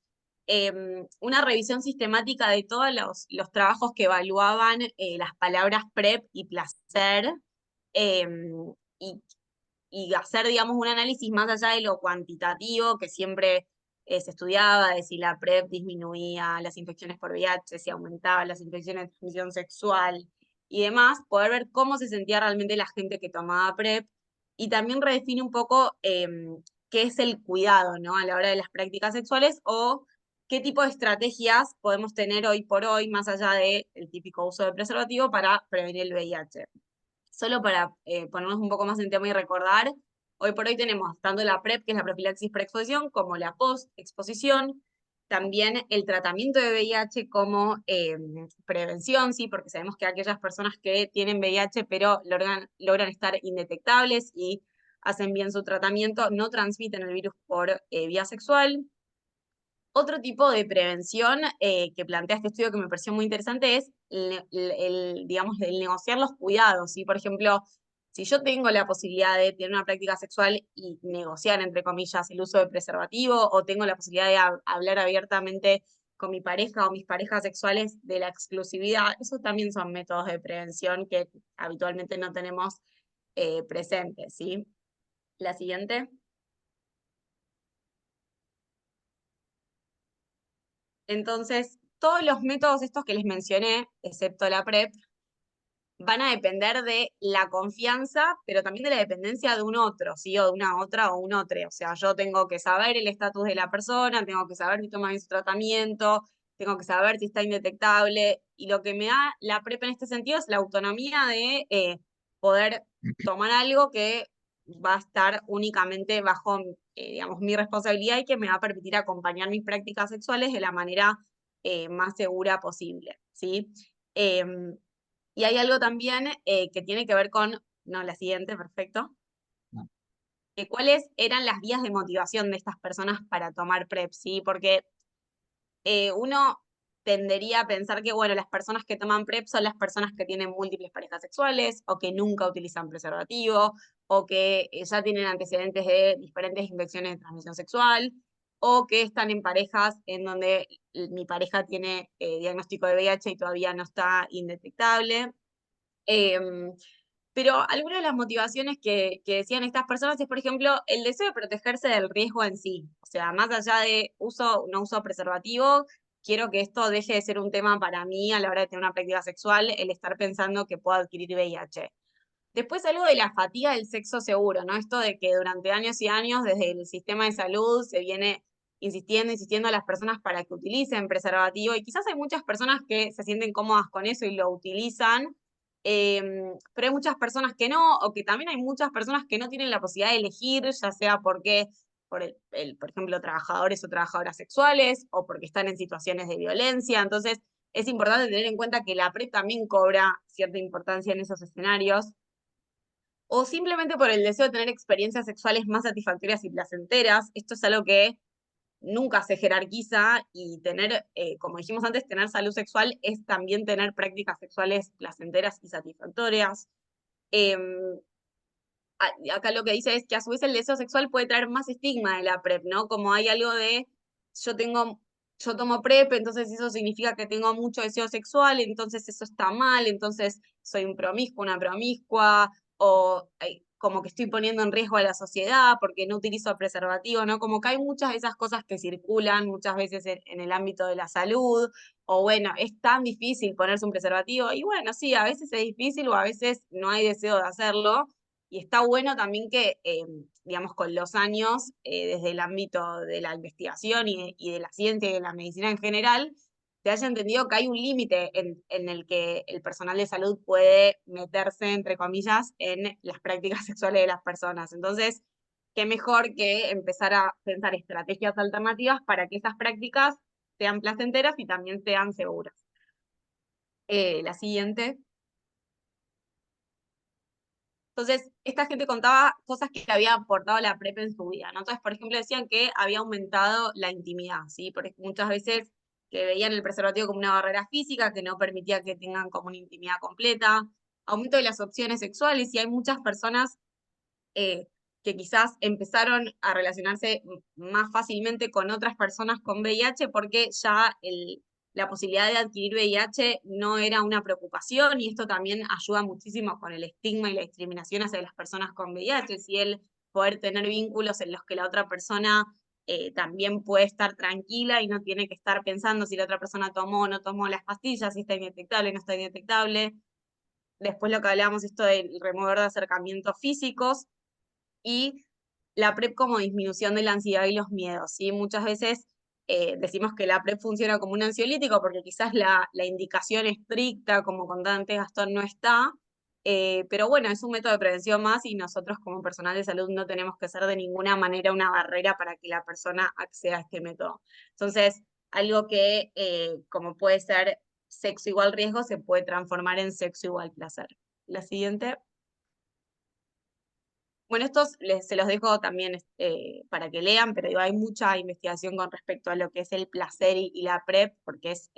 una revisión sistemática de todos los trabajos que evaluaban las palabras PrEP y placer, y, y hacer, digamos, un análisis más allá de lo cuantitativo, que siempre se estudiaba de si la PrEP disminuía las infecciones por VIH, si aumentaba las infecciones de transmisión sexual y demás, poder ver cómo se sentía realmente la gente que tomaba PrEP, y también redefine un poco qué es el cuidado, ¿no? A la hora de las prácticas sexuales, o qué tipo de estrategias podemos tener hoy por hoy, más allá del típico uso de preservativo, para prevenir el VIH. Solo para ponernos un poco más en tema y recordar, hoy por hoy tenemos tanto la PrEP, que es la profilaxis preexposición, como la post-exposición, también el tratamiento de VIH como prevención, ¿sí? Porque sabemos que aquellas personas que tienen VIH pero logran estar indetectables y hacen bien su tratamiento, no transmiten el virus por vía sexual. Otro tipo de prevención que plantea este estudio que me pareció muy interesante es digamos, el negociar los cuidados, ¿sí? Por ejemplo, si yo tengo la posibilidad de tener una práctica sexual y negociar, entre comillas, el uso de preservativo, o tengo la posibilidad de hablar abiertamente con mi pareja o mis parejas sexuales de la exclusividad, esos también son métodos de prevención que habitualmente no tenemos presentes, ¿sí? La siguiente. Entonces, todos los métodos estos que les mencioné, excepto la PrEP, van a depender de la confianza, pero también de la dependencia de un otro, ¿sí? O de una otra o un otro. O sea, yo tengo que saber el estatus de la persona, tengo que saber si toma bien su tratamiento, tengo que saber si está indetectable, y lo que me da la PrEP en este sentido es la autonomía de poder tomar algo que va a estar únicamente bajo, digamos, mi responsabilidad, y que me va a permitir acompañar mis prácticas sexuales de la manera más segura posible, ¿sí? Y hay algo también que tiene que ver con, no, la siguiente, perfecto, cuáles eran las vías de motivación de estas personas para tomar PrEP, ¿sí? Porque uno tendería a pensar que, bueno, las personas que toman PrEP son las personas que tienen múltiples parejas sexuales, o que nunca utilizan preservativo, o que ya tienen antecedentes de diferentes infecciones de transmisión sexual, o que están en parejas en donde mi pareja tiene diagnóstico de VIH y todavía no está indetectable. Pero algunas de las motivaciones que decían estas personas es, por ejemplo, el deseo de protegerse del riesgo en sí. O sea, más allá de uso o no uso preservativo, quiero que esto deje de ser un tema para mí a la hora de tener una práctica sexual, el estar pensando que puedo adquirir VIH. Después algo de la fatiga del sexo seguro, ¿no? Esto de que durante años y años desde el sistema de salud se viene insistiendo a las personas para que utilicen preservativo, y quizás hay muchas personas que se sienten cómodas con eso y lo utilizan, pero hay muchas personas que no, o que también hay muchas personas que no tienen la posibilidad de elegir, ya sea porque, por ejemplo, trabajadores o trabajadoras sexuales, o porque están en situaciones de violencia. Entonces, es importante tener en cuenta que la PrEP también cobra cierta importancia en esos escenarios, o simplemente por el deseo de tener experiencias sexuales más satisfactorias y placenteras. Esto es algo que nunca se jerarquiza, y tener, como dijimos antes, tener salud sexual es también tener prácticas sexuales placenteras y satisfactorias. Acá lo que dice es que a su vez el deseo sexual puede traer más estigma de la PrEP, ¿no? Como hay algo de, yo tomo PrEP, entonces eso significa que tengo mucho deseo sexual, entonces eso está mal, entonces soy un promiscuo, una promiscua, o como que estoy poniendo en riesgo a la sociedad porque no utilizo preservativo, ¿no? Como que hay muchas de esas cosas que circulan muchas veces en el ámbito de la salud, o bueno, es tan difícil ponerse un preservativo, y bueno, sí, a veces es difícil o a veces no hay deseo de hacerlo. Y está bueno también que, digamos, con los años, desde el ámbito de la investigación y de la ciencia y de la medicina en general, se haya entendido que hay un límite en el que el personal de salud puede meterse, entre comillas, en las prácticas sexuales de las personas. Entonces, qué mejor que empezar a pensar estrategias alternativas para que esas prácticas sean placenteras y también sean seguras. La siguiente. Entonces, esta gente contaba cosas que le había aportado la PrEP en su vida, ¿no? Entonces, por ejemplo, decían que había aumentado la intimidad, ¿sí? Porque muchas veces que veían el preservativo como una barrera física que no permitía que tengan como una intimidad completa, aumento de las opciones sexuales, y hay muchas personas que quizás empezaron a relacionarse más fácilmente con otras personas con VIH porque ya la posibilidad de adquirir VIH no era una preocupación, y esto también ayuda muchísimo con el estigma y la discriminación hacia las personas con VIH, si el poder tener vínculos en los que la otra persona también puede estar tranquila y no tiene que estar pensando si la otra persona tomó o no tomó las pastillas, si está indetectable o no está indetectable. Después lo que hablábamos, esto del remover de acercamientos físicos, y la PrEP como disminución de la ansiedad y los miedos, ¿sí? Muchas veces decimos que la PrEP funciona como un ansiolítico porque quizás la indicación estricta, como contaba antes Gastón, no está, pero bueno, es un método de prevención más y nosotros como personal de salud no tenemos que ser de ninguna manera una barrera para que la persona acceda a este método. Entonces, algo que como puede ser sexo igual riesgo, se puede transformar en sexo igual placer. La siguiente. Bueno, estos se los dejo también para que lean, pero digo, hay mucha investigación con respecto a lo que es el placer y la PrEP, porque es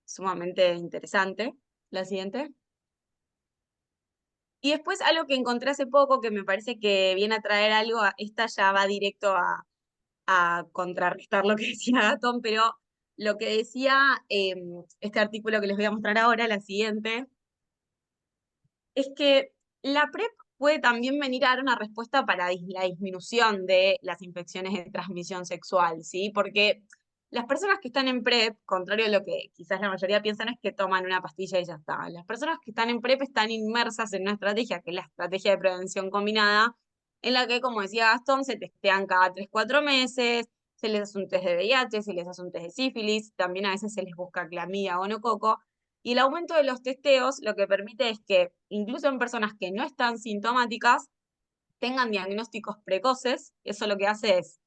sumamente interesante. La siguiente. Y después algo que encontré hace poco, que me parece que viene a traer algo, esta ya va directo a contrarrestar lo que decía Gastón, pero lo que decía este artículo que les voy a mostrar ahora, la siguiente, es que la PrEP puede también venir a dar una respuesta para la disminución de las infecciones de transmisión sexual, ¿sí? Porque las personas que están en PrEP, contrario a lo que quizás la mayoría piensan, es que toman una pastilla y ya está. Las personas que están en PrEP están inmersas en una estrategia, que es la estrategia de prevención combinada, en la que, como decía Gastón, se testean cada 3-4 meses, se les hace un test de VIH, se les hace un test de sífilis, también a veces se les busca clamidia o gonococo, y el aumento de los testeos lo que permite es que, incluso en personas que no están sintomáticas, tengan diagnósticos precoces. Eso lo que hace es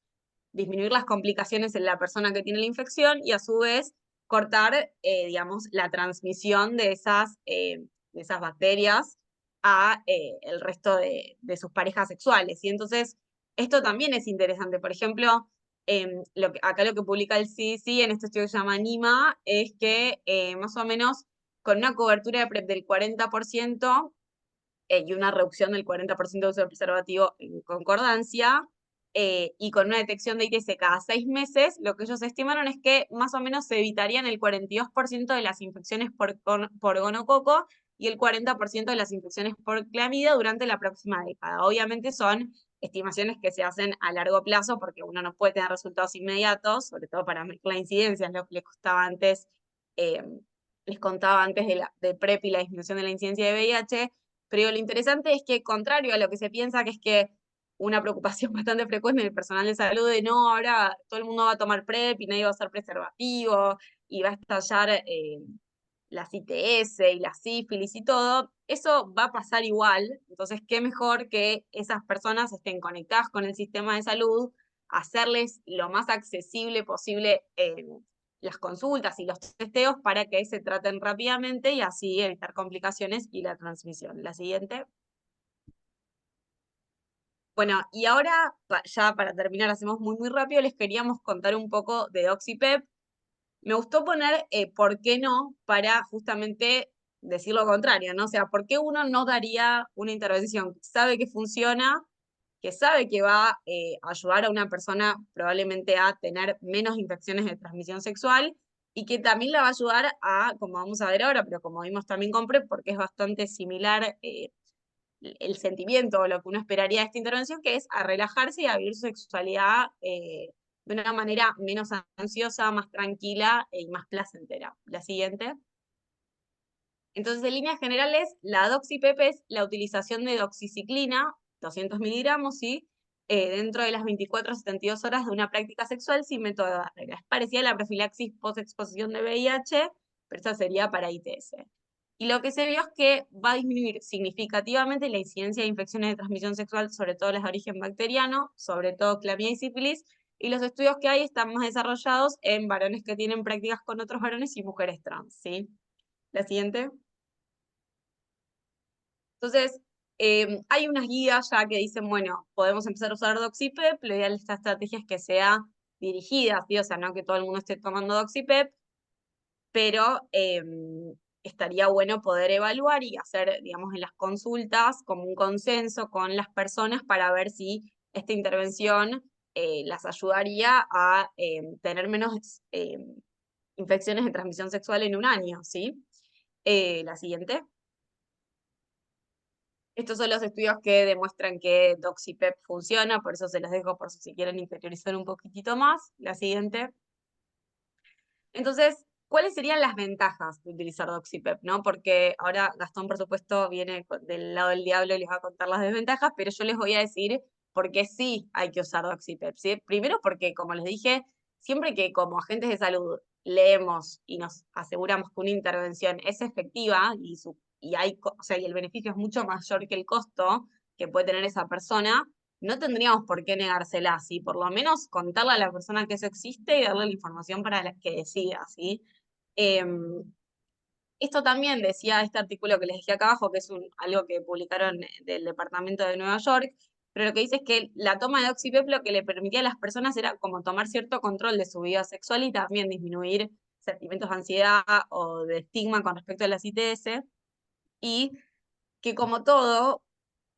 disminuir las complicaciones en la persona que tiene la infección y a su vez cortar, digamos, la transmisión de esas bacterias a el resto de sus parejas sexuales. Y entonces, esto también es interesante. Por ejemplo, acá lo que publica el CDC en este estudio que se llama NIMA es que más o menos con una cobertura de PrEP del 40% y una reducción del 40% de uso de preservativo en concordancia, y con una detección de ITS cada 6 meses, lo que ellos estimaron es que más o menos se evitarían el 42% de las infecciones por gonococo y el 40% de las infecciones por clamidia durante la próxima década. Obviamente son estimaciones que se hacen a largo plazo porque uno no puede tener resultados inmediatos, sobre todo para la incidencia, es lo que les contaba antes de PrEP y la disminución de la incidencia de VIH, pero lo interesante es que, contrario a lo que se piensa, que es que una preocupación bastante frecuente en el personal de salud de no, ahora todo el mundo va a tomar PrEP y nadie va a usar preservativo y va a estallar las ITS y la sífilis y todo, eso va a pasar igual. Entonces, qué mejor que esas personas estén conectadas con el sistema de salud, hacerles lo más accesible posible las consultas y los testeos para que se traten rápidamente y así evitar complicaciones y la transmisión. La siguiente. Bueno, y ahora, ya para terminar, hacemos muy rápido, les queríamos contar un poco de DoxyPEP. Me gustó poner por qué no, para justamente decir lo contrario, ¿no? O sea, ¿por qué uno no daría una intervención que sabe que funciona, que sabe que va a ayudar a una persona probablemente a tener menos infecciones de transmisión sexual y que también la va a ayudar a, como vamos a ver ahora, pero como vimos también con PrEP, porque es bastante similar el sentimiento o lo que uno esperaría de esta intervención, que es a relajarse y a vivir su sexualidad de una manera menos ansiosa, más tranquila y más placentera. La siguiente. Entonces, en líneas generales, la doxipep es la utilización de doxiciclina, 200 miligramos, ¿sí? Dentro de las 24 a 72 horas de una práctica sexual sin método de barrera. Es parecida a la profilaxis post-exposición de VIH, pero esta sería para ITS. Y lo que se vio es que va a disminuir significativamente la incidencia de infecciones de transmisión sexual, sobre todo las de origen bacteriano, sobre todo clamidia y sífilis, y los estudios que hay están más desarrollados en varones que tienen prácticas con otros varones y mujeres trans, ¿sí? La siguiente. Entonces, hay unas guías ya que dicen, bueno, podemos empezar a usar doxipep, lo ideal de esta estrategia es que sea dirigida, ¿sí? O sea, no que todo el mundo esté tomando doxipep, pero estaría bueno poder evaluar y hacer, digamos, en las consultas como un consenso con las personas para ver si esta intervención las ayudaría a tener menos infecciones de transmisión sexual en un año, ¿sí? La siguiente. Estos son los estudios que demuestran que Doxipep funciona, por eso se los dejo por si quieren interiorizar un poquitito más. La siguiente. Entonces, ¿cuáles serían las ventajas de utilizar Doxipep, no? Porque ahora Gastón, por supuesto, viene del lado del diablo y les va a contar las desventajas, pero yo les voy a decir por qué sí hay que usar Doxipep, ¿sí? Primero porque, como les dije, siempre que como agentes de salud leemos y nos aseguramos que una intervención es efectiva o sea, y el beneficio es mucho mayor que el costo que puede tener esa persona, no tendríamos por qué negársela, ¿sí? Por lo menos contarle a la persona que eso existe y darle la información para que decida, ¿sí? Esto también decía este artículo que les dije acá abajo, que es algo que publicaron del Departamento de Nueva York, pero lo que dice es que la toma de Doxipep lo que le permitía a las personas era como tomar cierto control de su vida sexual y también disminuir sentimientos de ansiedad o de estigma con respecto a las ITS, y que como todo,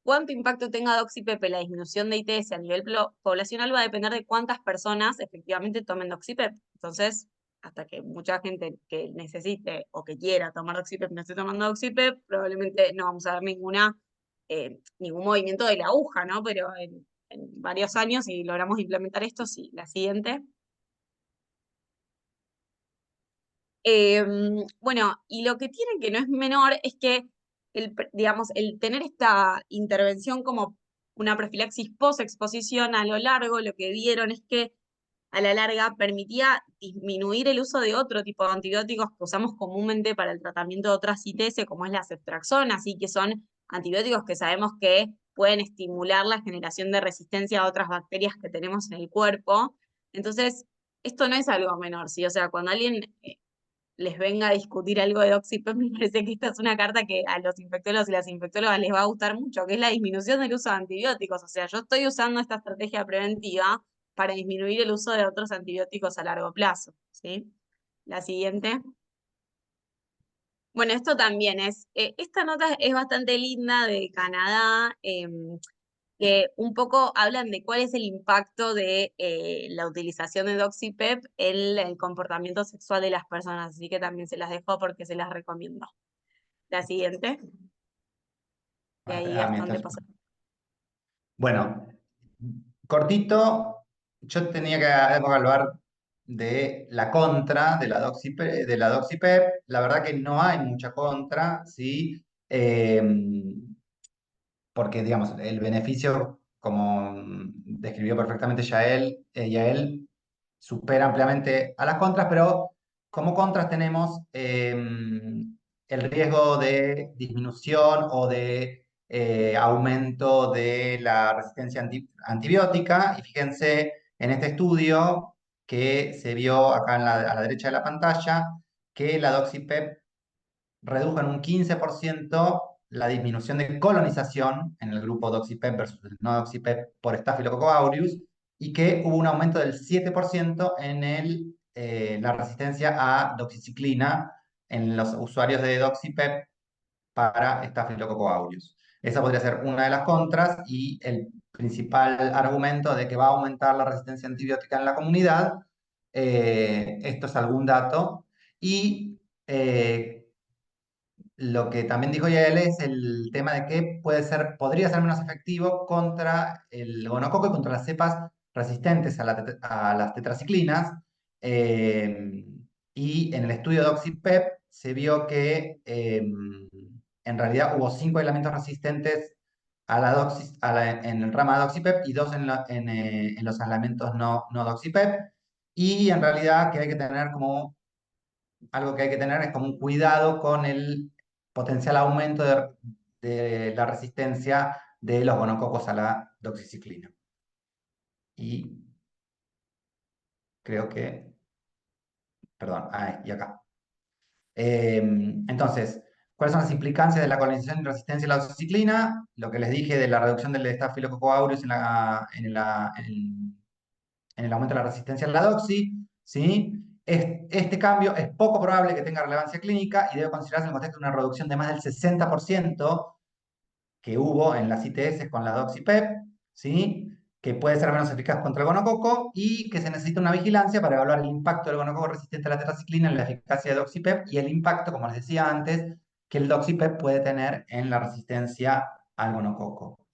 cuánto impacto tenga Doxipep en la disminución de ITS a nivel poblacional va a depender de cuántas personas efectivamente tomen Doxipep. Entonces, hasta que mucha gente que necesite o que quiera tomar Doxipep no esté tomando Doxipep, probablemente no vamos a ver ningún movimiento de la aguja, ¿no? Pero en varios años, si logramos implementar esto, sí. La siguiente. Bueno, y lo que tiene que no es menor es que digamos, el tener esta intervención como una profilaxis post-exposición a lo largo, lo que vieron es que a la larga permitía disminuir el uso de otro tipo de antibióticos que usamos comúnmente para el tratamiento de otras ITS, como es la ceftriaxona, así que son antibióticos que sabemos que pueden estimular la generación de resistencia a otras bacterias que tenemos en el cuerpo. Entonces, esto no es algo menor, ¿sí? O sea, cuando alguien les venga a discutir algo de Doxipep, me parece que esta es una carta que a los infectólogos y las infectólogas les va a gustar mucho, que es la disminución del uso de antibióticos. O sea, yo estoy usando esta estrategia preventiva para disminuir el uso de otros antibióticos a largo plazo, ¿sí? La siguiente. Bueno, esto también esta nota es bastante linda de Canadá, que un poco hablan de cuál es el impacto de la utilización de Doxipep en el comportamiento sexual de las personas, así que también se las dejo porque se las recomiendo. La siguiente, y ahí Gastón te paso. Bueno, cortito, yo tenía que hablar de la contra de la Doxipep. La verdad que no hay mucha contra, ¿sí? Porque, digamos, el beneficio, como describió perfectamente Yael, supera ampliamente a las contras, pero como contras tenemos el riesgo de disminución o de aumento de la resistencia antibiótica. Y fíjense en este estudio que se vio acá a la derecha de la pantalla, que la Doxipep redujo en un 15% la disminución de colonización en el grupo Doxipep versus el no Doxipep por Staphylococcus aureus, y que hubo un aumento del 7% en la resistencia a doxiciclina en los usuarios de Doxipep para Staphylococcus aureus. Esa podría ser una de las contras, y el principal argumento de que va a aumentar la resistencia antibiótica en la comunidad. Esto es algún dato. Y lo que también dijo Yael es el tema de que podría ser menos efectivo contra el gonococo y contra las cepas resistentes a las tetraciclinas. Eh, y en el estudio de Doxipep se vio que en realidad hubo 5 elementos resistentes en el rama de Doxipep y 2 en los elementos no Doxipep. Y en realidad algo que hay que tener es como un cuidado con el potencial aumento de la resistencia de los gonococos a la doxiciclina. Y creo que, perdón, y acá. Entonces, ¿cuáles son las implicancias de la colonización y resistencia a la doxiciclina? Lo que les dije de la reducción del Staphylococcus aureus en el aumento de la resistencia a la doxi, ¿sí? Este cambio es poco probable que tenga relevancia clínica y debe considerarse en el contexto de una reducción de más del 60% que hubo en las ITS con la doxipep, ¿sí? Que puede ser menos eficaz contra el gonococo y que se necesita una vigilancia para evaluar el impacto del gonococo resistente a la tetraciclina en la eficacia de doxipep y el impacto, como les decía antes, que el doxipep puede tener en la resistencia al monococo.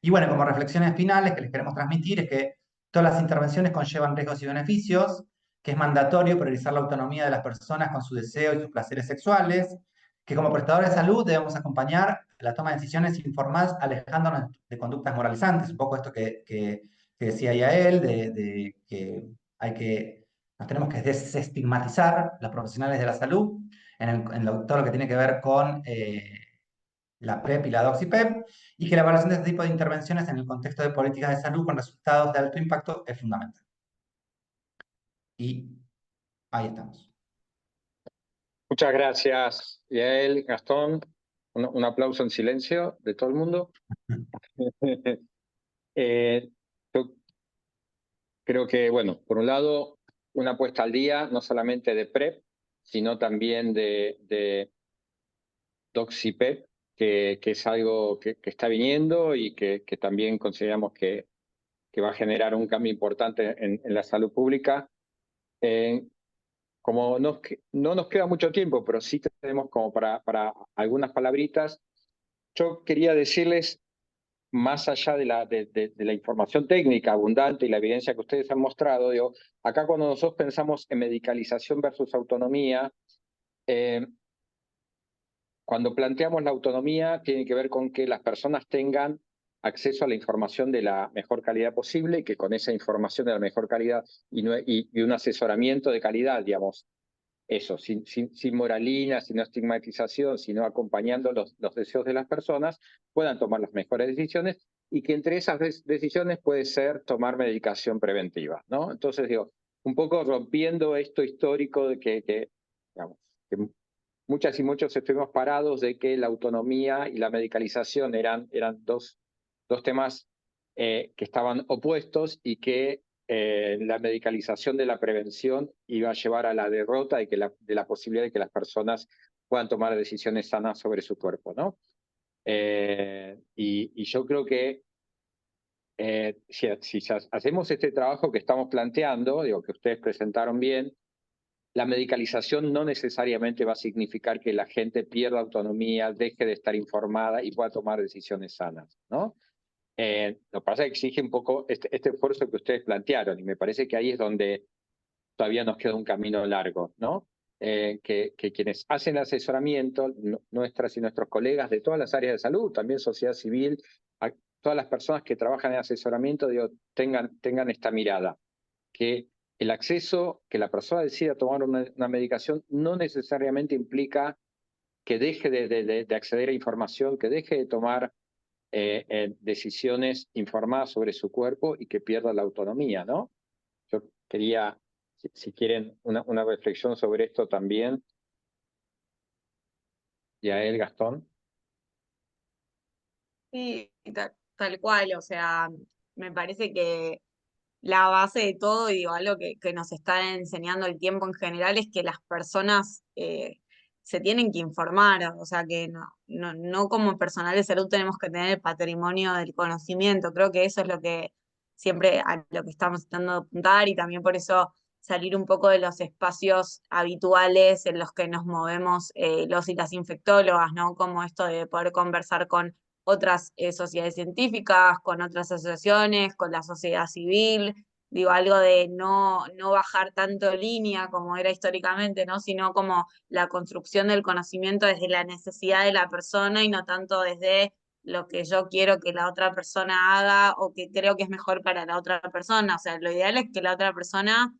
Y bueno, como reflexiones finales que les queremos transmitir es que todas las intervenciones conllevan riesgos y beneficios, que es mandatorio priorizar la autonomía de las personas con su deseo y sus placeres sexuales, que como prestadores de salud debemos acompañar la toma de decisiones informadas alejándonos de conductas moralizantes, un poco esto que decía Yael, de que nos tenemos que desestigmatizar los profesionales de la salud todo lo que tiene que ver con la PrEP y la Doxy-PEP, y que la evaluación de este tipo de intervenciones en el contexto de políticas de salud con resultados de alto impacto es fundamental. Y ahí estamos. Muchas gracias, Yael, Gastón. Un aplauso en silencio de todo el mundo. Yo creo que, bueno, por un lado, una puesta al día, no solamente de PrEP, sino también de Doxy-PEP, que es algo que está viniendo y que también consideramos que va a generar un cambio importante en la salud pública. Como no nos queda mucho tiempo, pero sí tenemos como para algunas palabritas, yo quería decirles, más allá de la información técnica abundante y la evidencia que ustedes han mostrado, digo, acá cuando nosotros pensamos en medicalización versus autonomía, cuando planteamos la autonomía tiene que ver con que las personas tengan acceso a la información de la mejor calidad posible y que con esa información de la mejor calidad y un asesoramiento de calidad, digamos, eso, sin moralina, sin estigmatización, sino acompañando los deseos de las personas, puedan tomar las mejores decisiones y que entre esas decisiones puede ser tomar medicación preventiva, ¿no? Entonces, digo, un poco rompiendo esto histórico de digamos, que muchas y muchos estuvimos parados de que la autonomía y la medicalización eran dos temas que estaban opuestos y que la medicalización de la prevención iba a llevar a la derrota de la posibilidad de que las personas puedan tomar decisiones sanas sobre su cuerpo, ¿no? Y yo creo que si hacemos este trabajo que estamos planteando, digo, que ustedes presentaron bien, la medicalización no necesariamente va a significar que la gente pierda autonomía, deje de estar informada y pueda tomar decisiones sanas, ¿no? Lo que pasa es que exige un poco este esfuerzo que ustedes plantearon, y me parece que ahí es donde todavía nos queda un camino largo, ¿no? Que quienes hacen asesoramiento, nuestras y nuestros colegas de todas las áreas de salud, también sociedad civil, todas las personas que trabajan en asesoramiento, digo, tengan esta mirada, que el acceso, que la persona decida tomar una medicación no necesariamente implica que deje de acceder a información, que deje de tomar decisiones informadas sobre su cuerpo y que pierda la autonomía, ¿no? Yo quería, si quieren, una reflexión sobre esto también. Yael, Gastón. Sí, tal cual, o sea, me parece que la base de todo, y digo, algo que nos está enseñando el tiempo en general es que las personas se tienen que informar, o sea, que no como personal de salud tenemos que tener el patrimonio del conocimiento, creo que eso es lo que siempre a lo que estamos tratando de apuntar y también por eso salir un poco de los espacios habituales en los que nos movemos los y las infectólogas, ¿no? Como esto de poder conversar con otras sociedades científicas, con otras asociaciones, con la sociedad civil, digo, algo de no bajar tanto línea como era históricamente, ¿no? Sino como la construcción del conocimiento desde la necesidad de la persona y no tanto desde lo que yo quiero que la otra persona haga o que creo que es mejor para la otra persona. O sea, lo ideal es que la otra persona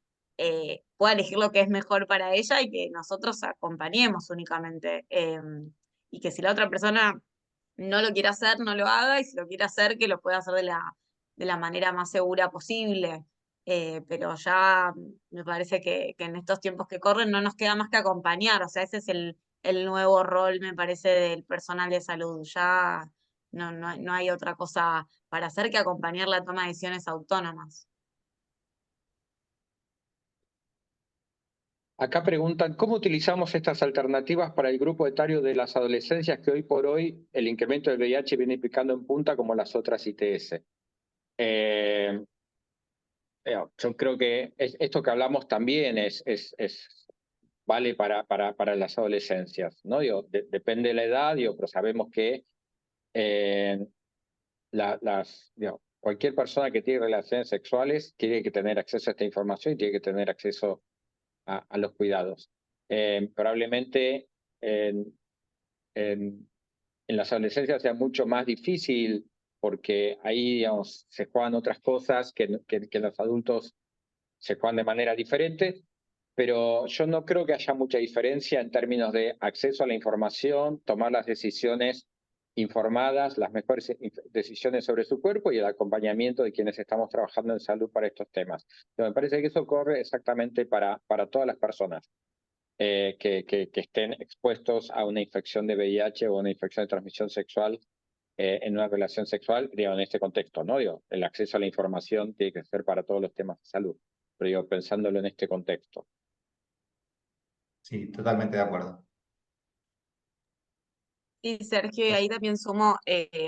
pueda elegir lo que es mejor para ella y que nosotros acompañemos únicamente. Y que si la otra persona no lo quiere hacer, no lo haga, y si lo quiere hacer, que lo pueda hacer de la manera más segura posible. Pero ya me parece que en estos tiempos que corren no nos queda más que acompañar, o sea, ese es el nuevo rol, me parece, del personal de salud. Ya no hay otra cosa para hacer que acompañar la toma de decisiones autónomas. Acá preguntan, ¿cómo utilizamos estas alternativas para el grupo etario de las adolescencias que hoy por hoy el incremento del VIH viene picando en punta como las otras ITS? Yo creo que esto que hablamos también vale para las adolescencias, ¿no? Digo, depende de la edad, digo, pero sabemos que digamos, cualquier persona que tiene relaciones sexuales tiene que tener acceso a esta información y tiene que tener acceso a los cuidados. Probablemente en las adolescencias sea mucho más difícil porque ahí, digamos, se juegan otras cosas que los adultos se juegan de manera diferente, pero yo no creo que haya mucha diferencia en términos de acceso a la información, tomar las decisiones informadas, las mejores decisiones sobre su cuerpo y el acompañamiento de quienes estamos trabajando en salud para estos temas. Pero me parece que eso corre exactamente para todas las personas que estén expuestos a una infección de VIH o una infección de transmisión sexual en una relación sexual, digo, en este contexto, ¿no? Digo, el acceso a la información tiene que ser para todos los temas de salud, pero digo, pensándolo en este contexto. Sí, totalmente de acuerdo. Sí, Sergio, y ahí también sumo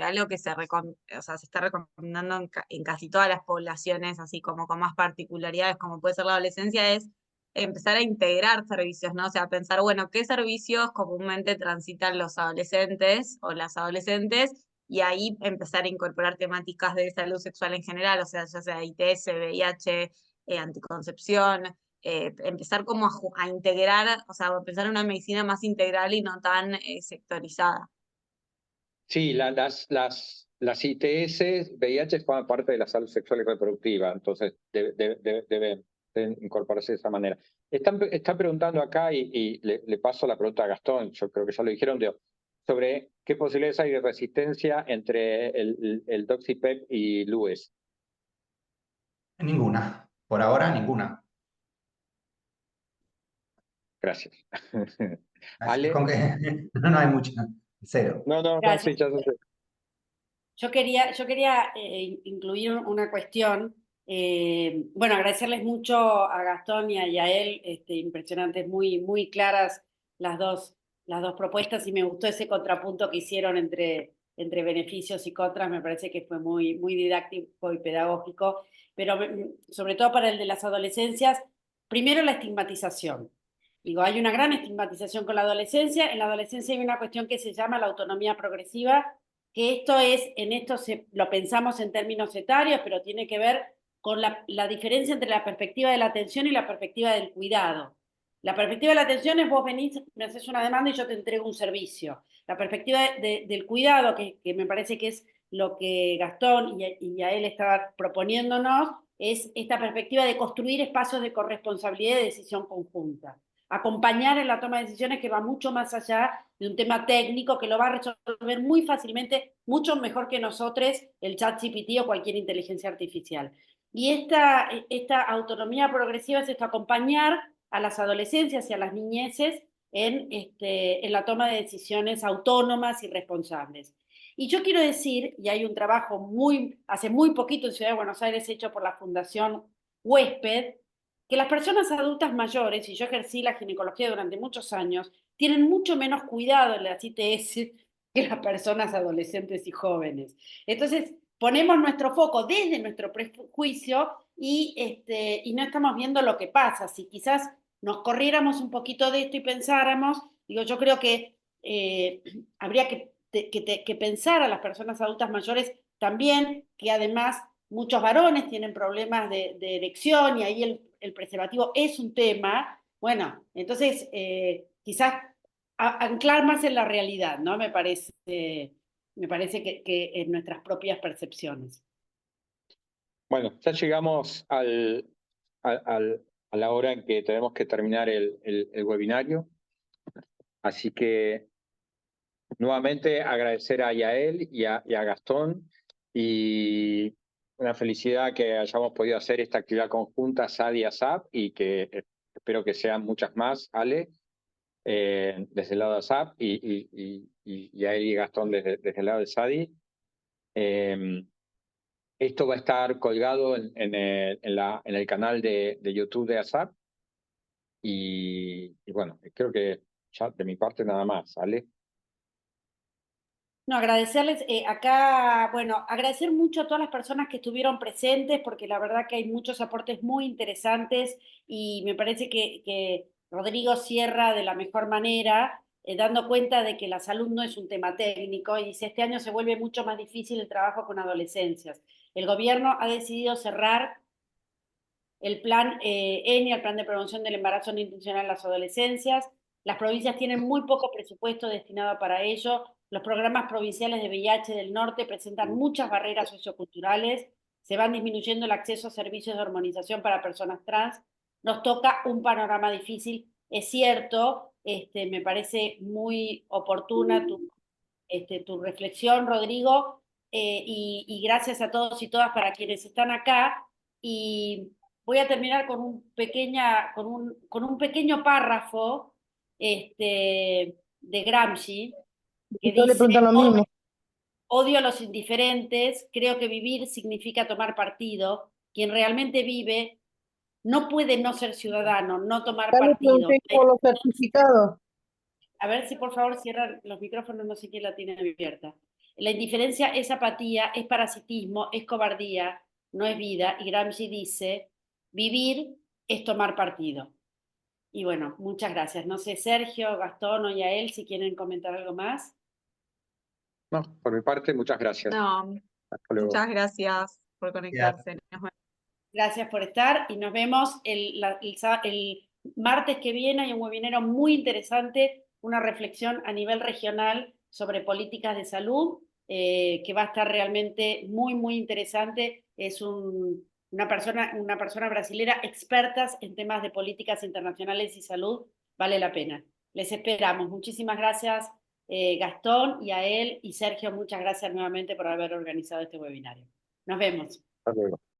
algo que o sea, se está recomendando en casi todas las poblaciones, así como con más particularidades, como puede ser la adolescencia, es empezar a integrar servicios, ¿no? O sea, pensar, bueno, ¿qué servicios comúnmente transitan los adolescentes o las adolescentes? Y ahí empezar a incorporar temáticas de salud sexual en general, o sea, ya sea ITS, VIH, anticoncepción, empezar como a integrar, o sea, a pensar en una medicina más integral y no tan sectorizada. Sí, las ITS, VIH forman parte de la salud sexual y reproductiva, entonces deben incorporarse de esa manera. Está preguntando acá y le paso la pregunta a Gastón, yo creo que ya lo dijeron, sobre qué posibilidades hay de resistencia entre el Doxipep y LUES. Ninguna. Por ahora, ninguna. Gracias. Así Ale. con que no hay mucha. Cero. No, sí, Gracias. ya sé. Yo quería incluir una cuestión. Bueno, agradecerles mucho a Gastón y a Yael, impresionantes, muy claras las dos propuestas, y me gustó ese contrapunto que hicieron entre beneficios y contras, me parece que fue muy didáctico y pedagógico, pero sobre todo para el de las adolescencias, primero la estigmatización. Digo, hay una gran estigmatización con la adolescencia. En la adolescencia hay una cuestión que se llama la autonomía progresiva, que lo pensamos en términos etarios, pero tiene que ver con la diferencia entre la perspectiva de la atención y la perspectiva del cuidado. La perspectiva de la atención es vos venís, me haces una demanda y yo te entrego un servicio. La perspectiva del cuidado, que me parece que es lo que Gastón y a él estaba proponiéndonos, es esta perspectiva de construir espacios de corresponsabilidad y de decisión conjunta. Acompañar en la toma de decisiones, que va mucho más allá de un tema técnico, que lo va a resolver muy fácilmente, mucho mejor que nosotros, el ChatGPT o cualquier inteligencia artificial. Y esta autonomía progresiva es esto, acompañar a las adolescencias y a las niñeces en la toma de decisiones autónomas y responsables. Y yo quiero decir, y hay un trabajo hace muy poquito en Ciudad de Buenos Aires hecho por la Fundación Huésped, que las personas adultas mayores, y yo ejercí la ginecología durante muchos años, tienen mucho menos cuidado en las ITS que las personas adolescentes y jóvenes. Entonces, ponemos nuestro foco desde nuestro prejuicio y no estamos viendo lo que pasa. Si quizás nos corriéramos un poquito de esto y pensáramos, digo, yo creo que habría que pensar a las personas adultas mayores también, que además muchos varones tienen problemas de erección y ahí el preservativo es un tema. Bueno, entonces quizás anclar más en la realidad, ¿no? Me parece que en nuestras propias percepciones. Bueno, ya llegamos a la hora en que tenemos que terminar el webinario, así que nuevamente agradecer a Yael y a Gastón, y una felicidad que hayamos podido hacer esta actividad conjunta SAD y ASAP, y que espero que sean muchas más, Ale, desde el lado de ASAP, y Yael y Gastón desde el lado de SADI. Esto va a estar colgado en el canal de YouTube de ASAP, y bueno, creo que ya de mi parte nada más, Ale. No, agradecerles acá, bueno, agradecer mucho a todas las personas que estuvieron presentes, porque la verdad que hay muchos aportes muy interesantes y me parece que Rodrigo cierra de la mejor manera. dando cuenta de que la salud no es un tema técnico, y dice, este año se vuelve mucho más difícil el trabajo con adolescencias. El gobierno ha decidido cerrar el plan ENI, el plan de prevención del embarazo no intencional en las adolescencias. Las provincias tienen muy poco presupuesto destinado para ello. Los programas provinciales de VIH del norte presentan muchas barreras socioculturales. Se van disminuyendo el acceso a servicios de hormonización para personas trans. Nos toca un panorama difícil. Es cierto, me parece muy oportuna tu reflexión, Rodrigo, y gracias a todos y todas para quienes están acá. Y voy a terminar con con un pequeño párrafo de Gramsci, que Todos le dice, preguntan lo mismo. odio a los indiferentes, creo que vivir significa tomar partido. Quien realmente vive no puede no ser ciudadano, no tomar Ya le partido. pregunté por los certificados. A ver si por favor cierran los micrófonos, no sé quién la tiene abierta. La indiferencia es apatía, es parasitismo, es cobardía, no es vida. Y Gramsci dice, vivir es tomar partido. Y bueno, muchas gracias. No sé, Sergio, Gastón o Yael, si quieren comentar algo más. No, por mi parte, muchas gracias. No, Hasta luego. muchas gracias por conectarse. Nos vemos. Gracias por estar y nos vemos el martes que viene. Hay un webinar muy interesante, una reflexión a nivel regional sobre políticas de salud, que va a estar realmente muy, muy interesante. Es una persona brasilera expertas en temas de políticas internacionales y salud. Vale la pena. Les esperamos. Muchísimas gracias, Gastón, y a él y Sergio, muchas gracias nuevamente por haber organizado este webinario. Nos vemos. Hasta luego.